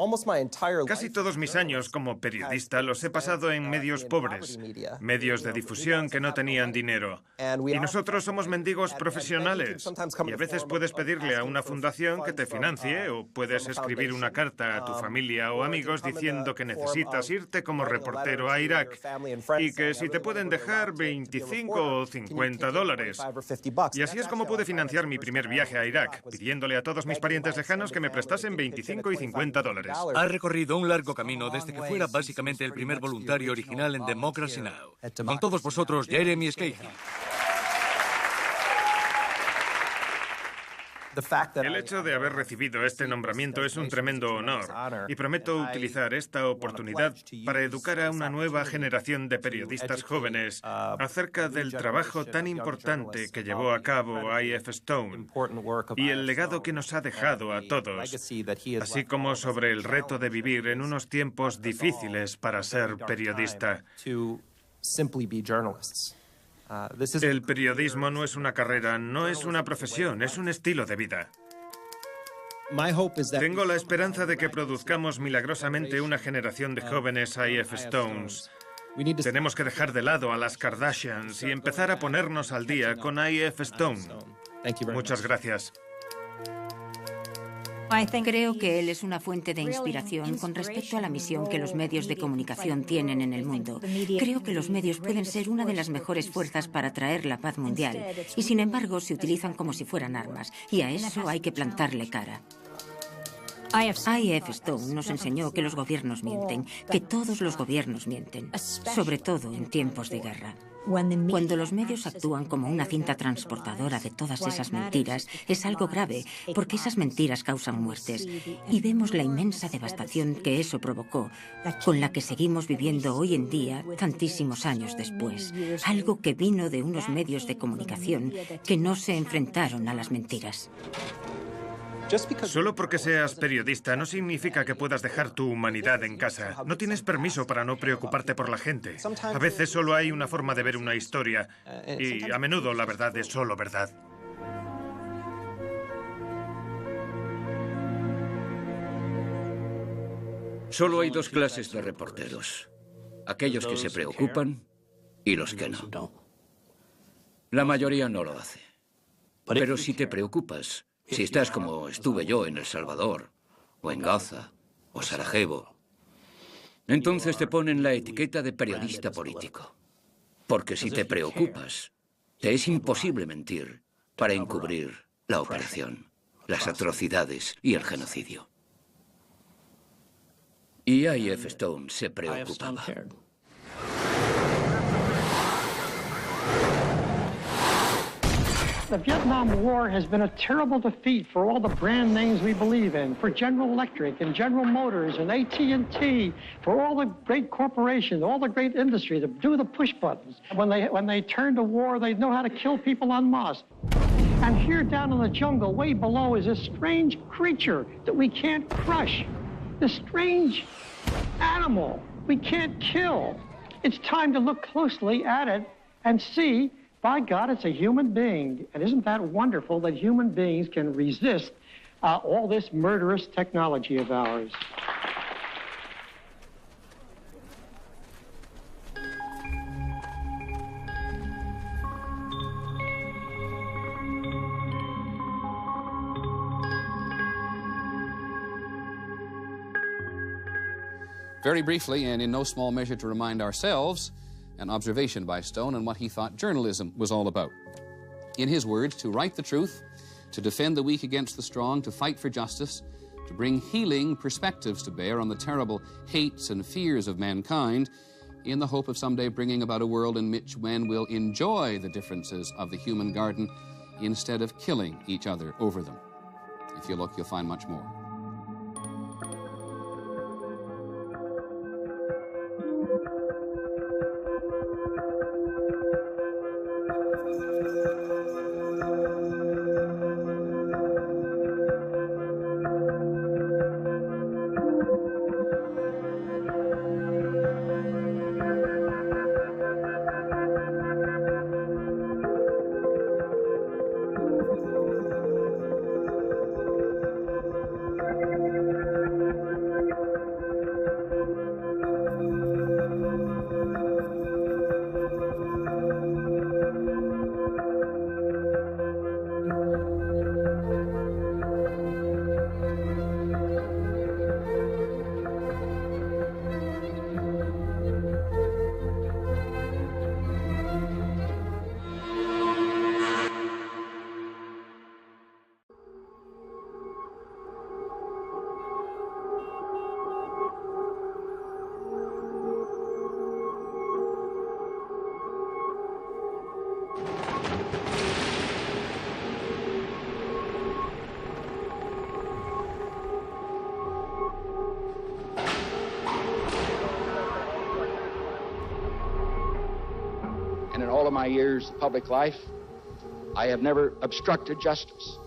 Casi todos mis años como periodista los he pasado en medios pobres, medios de difusión que no tenían dinero. Y nosotros somos mendigos profesionales. Y a veces puedes pedirle a una fundación que te financie o puedes escribir una carta a tu familia o amigos diciendo que necesitas irte como reportero a Irak y que si te pueden dejar 25 o 50 dólares. Y así es como pude financiar mi primer viaje a Irak, pidiéndole a todos mis parientes lejanos que me prestasen 25 y 50 dólares. Ha recorrido un largo camino desde que fuera básicamente el primer voluntario original en Democracy Now! Con todos vosotros, Jeremy Scahill. El hecho de haber recibido este nombramiento es un tremendo honor y prometo utilizar esta oportunidad para educar a una nueva generación de periodistas jóvenes acerca del trabajo tan importante que llevó a cabo I.F. Stone y el legado que nos ha dejado a todos, así como sobre el reto de vivir en unos tiempos difíciles para ser periodista. El periodismo no es una carrera, no es una profesión, es un estilo de vida. Tengo la esperanza de que produzcamos milagrosamente una generación de jóvenes IF Stones. Tenemos que dejar de lado a las Kardashians y empezar a ponernos al día con IF Stone. Muchas gracias. Creo que él es una fuente de inspiración con respecto a la misión que los medios de comunicación tienen en el mundo. Creo que los medios pueden ser una de las mejores fuerzas para traer la paz mundial y, sin embargo, se utilizan como si fueran armas, y a eso hay que plantarle cara. IF Stone nos enseñó que los gobiernos mienten, que todos los gobiernos mienten, sobre todo en tiempos de guerra. Cuando los medios actúan como una cinta transportadora de todas esas mentiras, es algo grave, porque esas mentiras causan muertes. Y vemos la inmensa devastación que eso provocó, con la que seguimos viviendo hoy en día, tantísimos años después. Algo que vino de unos medios de comunicación que no se enfrentaron a las mentiras. Solo porque seas periodista no significa que puedas dejar tu humanidad en casa. No tienes permiso para no preocuparte por la gente. A veces solo hay una forma de ver una historia y a menudo la verdad es solo verdad. Solo hay dos clases de reporteros. Aquellos que se preocupan y los que no. La mayoría no lo hace. Pero si te preocupas, si estás como estuve yo en El Salvador, o en Gaza, o Sarajevo, entonces te ponen la etiqueta de periodista político. Porque si te preocupas, te es imposible mentir para encubrir la operación, las atrocidades y el genocidio. Y IF Stone se preocupaba. The Vietnam War has been a terrible defeat for all the brand names we believe in, for General Electric and General Motors and AT&T, for all the great corporations, all the great industry that do the push buttons. When they turn to war, they know how to kill people en masse. And here down in the jungle, way below, is this strange creature that we can't crush. This strange animal we can't kill. It's time to look closely at it and see, by God, it's a human being. And isn't that wonderful that human beings can resist all this murderous technology of ours? Very briefly, and in no small measure to remind ourselves, an observation by Stone on what he thought journalism was all about. In his words, to write the truth, to defend the weak against the strong, to fight for justice, to bring healing perspectives to bear on the terrible hates and fears of mankind, in the hope of someday bringing about a world in which men will enjoy the differences of the human garden instead of killing each other over them. If you look, you'll find much more. And in all of my years of public life, I have never obstructed justice.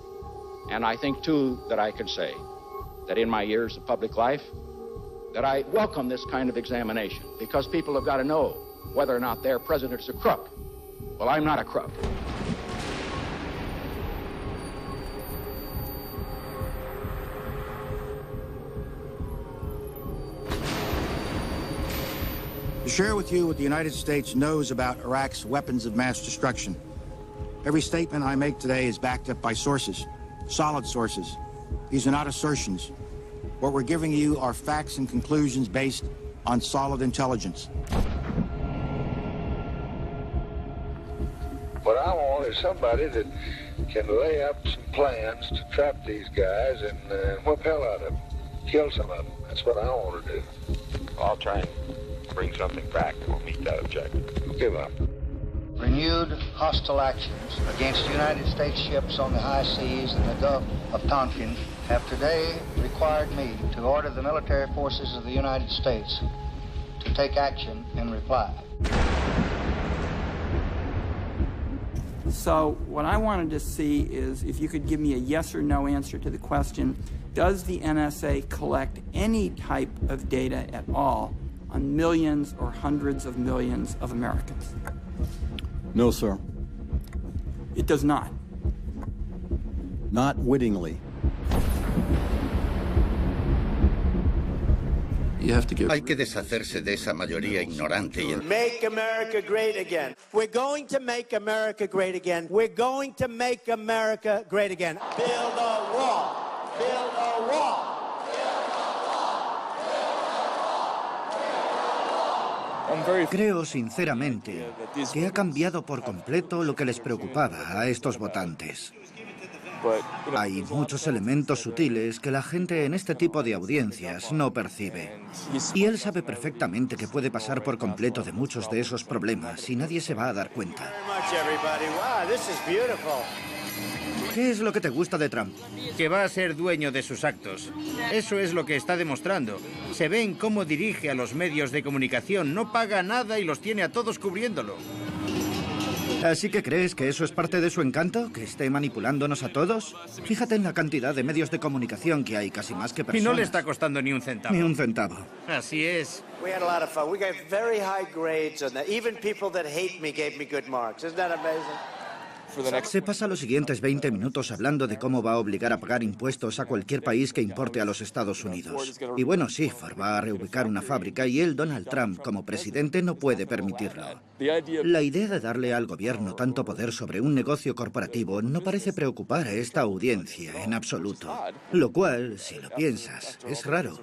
And I think, too, that I can say that in my years of public life, that I welcome this kind of examination, because people have got to know whether or not their president's a crook. Well, I'm not a crook. To share with you what the United States knows about Iraq's weapons of mass destruction. Every statement I make today is backed up by sources, solid sources. These are not assertions. What we're giving you are facts and conclusions based on solid intelligence. What I want is somebody that can lay up some plans to trap these guys and whip hell out of them, kill some of them. That's what I want to do. I'll try and bring something back that will meet that objective. Okay, Bob. Renewed hostile actions against United States ships on the high seas and the Gulf of Tonkin have today required me to order the military forces of the United States to take action in reply. So what I wanted to see is if you could give me a yes or no answer to the question, does the NSA collect any type of data at all on millions or hundreds of millions of Americans? No, sir. It does not? Not wittingly. Hay que deshacerse de esa mayoría ignorante y Make America great again. We're going to make America great again. We're going to make America great again. Build a wall. Build a wall. Creo sinceramente que ha cambiado por completo lo que les preocupaba a estos votantes. Hay muchos elementos sutiles que la gente en este tipo de audiencias no percibe. Y él sabe perfectamente que puede pasar por completo de muchos de esos problemas y nadie se va a dar cuenta. ¿Qué es lo que te gusta de Trump? Que va a ser dueño de sus actos. Eso es lo que está demostrando. Se ve en cómo dirige a los medios de comunicación. No paga nada y los tiene a todos cubriéndolo. ¿Así que crees que eso es parte de su encanto? ¿Que esté manipulándonos a todos? Fíjate en la cantidad de medios de comunicación que hay, casi más que personas. Y no le está costando ni un centavo. Ni un centavo. Así es. We had a lot of fun. We got very high grades on that. Even people that hate me gave me good marks. Isn't that amazing? Se pasa los siguientes 20 minutos hablando de cómo va a obligar a pagar impuestos a cualquier país que importe a los Estados Unidos. Y bueno, sí, Ford va a reubicar una fábrica y él, Donald Trump, como presidente, no puede permitirlo. La idea de darle al gobierno tanto poder sobre un negocio corporativo no parece preocupar a esta audiencia en absoluto. Lo cual, si lo piensas, es raro.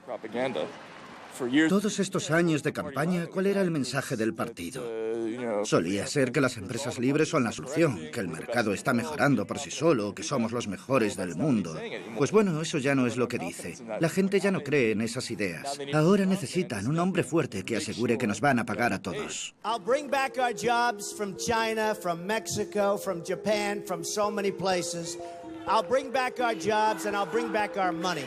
Todos estos años de campaña, ¿cuál era el mensaje del partido? Solía ser que las empresas libres son la solución, que el mercado está mejorando por sí solo, que somos los mejores del mundo. Pues bueno, eso ya no es lo que dice. La gente ya no cree en esas ideas. Ahora necesitan un hombre fuerte que asegure que nos van a pagar a todos. I'll bring back our jobs from China, from Mexico, from Japan, from so many places. I'll bring back our jobs and I'll bring back our money.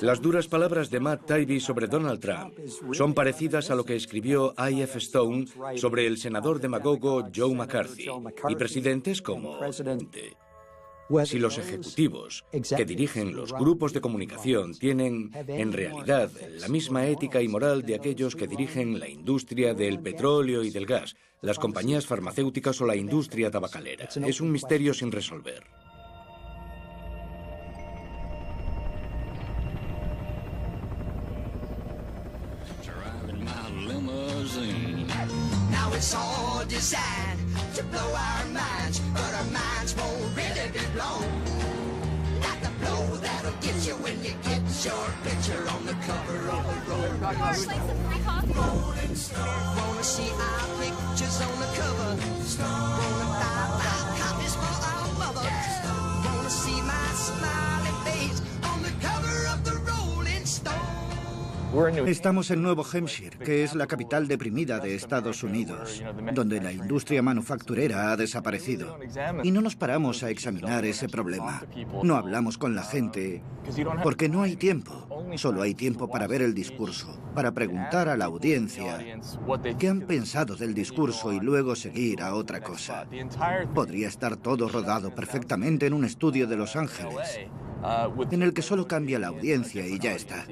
Las duras palabras de Matt Taibbi sobre Donald Trump son parecidas a lo que escribió I.F. Stone sobre el senador demagogo Joe McCarthy y presidentes como... Si los ejecutivos que dirigen los grupos de comunicación tienen, en realidad, la misma ética y moral de aquellos que dirigen la industria del petróleo y del gas, las compañías farmacéuticas o la industria tabacalera. Es un misterio sin resolver. Now it's all designed to blow our minds, but our minds won't really be blown. Like the blow that'll get you when you get your picture on the cover of a Rolling Stone. Wanna see our pictures on the cover? Wanna buy copies for our mothers? Wanna see my smiling face on the cover of the Rolling Stone? Estamos en Nuevo Hampshire, que es la capital deprimida de Estados Unidos, donde la industria manufacturera ha desaparecido. Y no nos paramos a examinar ese problema. No hablamos con la gente, porque no hay tiempo. Solo hay tiempo para ver el discurso, para preguntar a la audiencia qué han pensado del discurso y luego seguir a otra cosa. Podría estar todo rodado perfectamente en un estudio de Los Ángeles, en el que solo cambia la audiencia y ya está.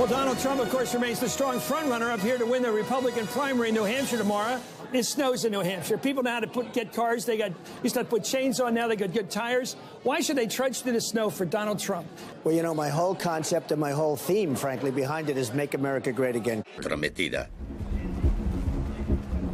Well, Donald Trump, of course, remains the strong frontrunner up here to win the Republican primary in New Hampshire tomorrow. It snows in New Hampshire. People know how to get cars. They used to put chains on. Now they got good tires. Why should they trudge through the snow for Donald Trump? Well, you know, my whole concept and my whole theme, frankly, behind it is Make America Great Again. Prometida.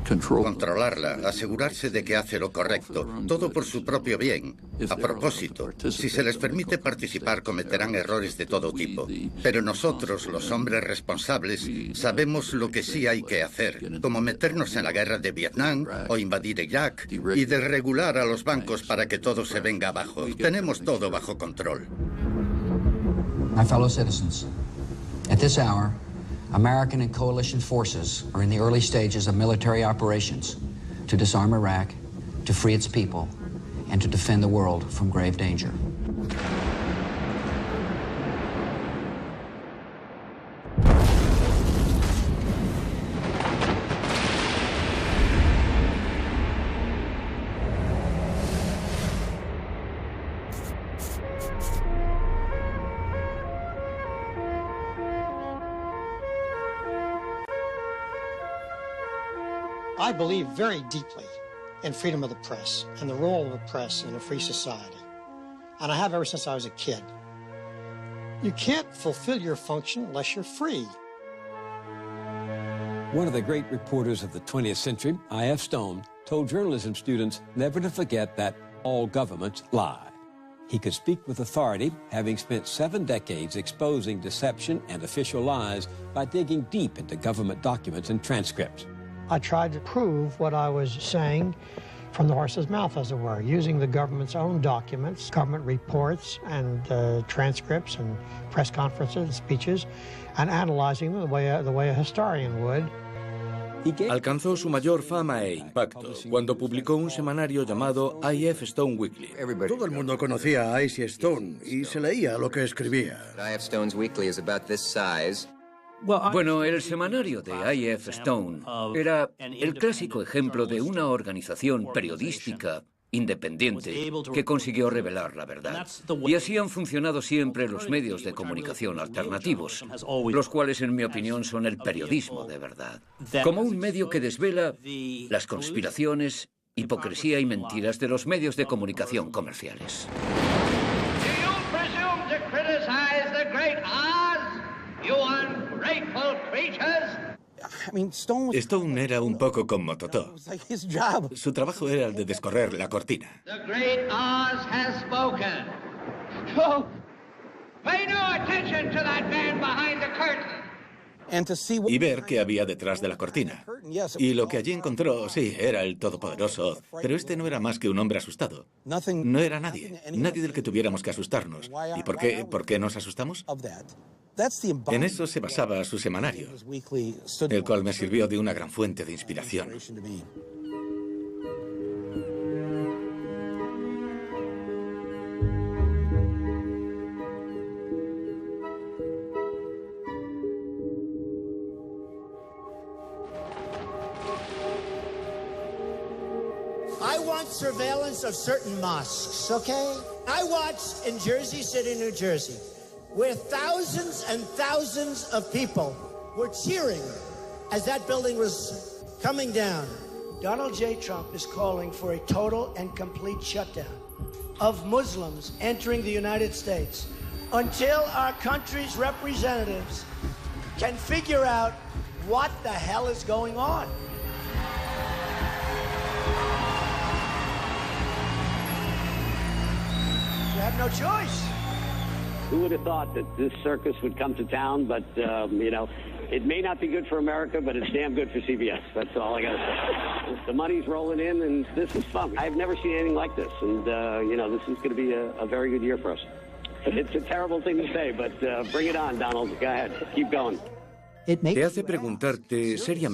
Controlarla, asegurarse de que hace lo correcto, todo por su propio bien. A propósito, si se les permite participar, cometerán errores de todo tipo. Pero nosotros, los hombres responsables, sabemos lo que sí hay que hacer, como meternos en la guerra de Vietnam o invadir Irak y desregular a los bancos para que todo se venga abajo. Tenemos todo bajo control. My fellow citizens, at this hour, American and coalition forces are in the early stages of military operations to disarm Iraq, to free its people, and to defend the world from grave danger. I believe very deeply in freedom of the press and the role of the press in a free society. And I have ever since I was a kid. You can't fulfill your function unless you're free. One of the great reporters of the 20th century, I.F. Stone, told journalism students never to forget that all governments lie. He could speak with authority, having spent 7 decades exposing deception and official lies by digging deep into government documents and transcripts. I tried to prove what I was saying from the horse's mouth, as it were, using the government's own documents, government reports and transcripts and press conferences and speeches, and analyzing them the way a historian would. Alcanzó su mayor fama e impacto cuando publicó un semanario llamado I.F. Stone Weekly. Todo el mundo conocía a I.C. Stone y se leía lo que escribía. I.F. Stone's Weekly is about this size. Bueno, el semanario de I.F. Stone era el clásico ejemplo de una organización periodística independiente que consiguió revelar la verdad. Y así han funcionado siempre los medios de comunicación alternativos, los cuales, en mi opinión, son el periodismo de verdad. Como un medio que desvela las conspiraciones, hipocresía y mentiras de los medios de comunicación comerciales. Stone era un poco como Totó. Su trabajo era el de descorrer la cortina. Y ver qué había detrás de la cortina. Y lo que allí encontró, sí, era el todopoderoso, pero este no era más que un hombre asustado. No era nadie del que tuviéramos que asustarnos. ¿Y por qué nos asustamos? En eso se basaba su semanario, el cual me sirvió de una gran fuente de inspiración. I want surveillance of certain mosques, okay? I watched in Jersey City, New Jersey, where thousands and thousands of people were cheering as that building was coming down. Donald J. Trump is calling for a total and complete shutdown of Muslims entering the United States until our country's representatives can figure out what the hell is going on. You have no choice. Who would have thought that this circus would come to town? But, you know, it may not be good for America, but it's damn good for CBS. That's all I got to say. The money's rolling in, and this is fun. I've never seen anything like this. And, you know, this is going to be a very good year for us. It's a terrible thing to say, but bring it on, Donald. Go ahead. Keep going. Te hace preguntarte seriamente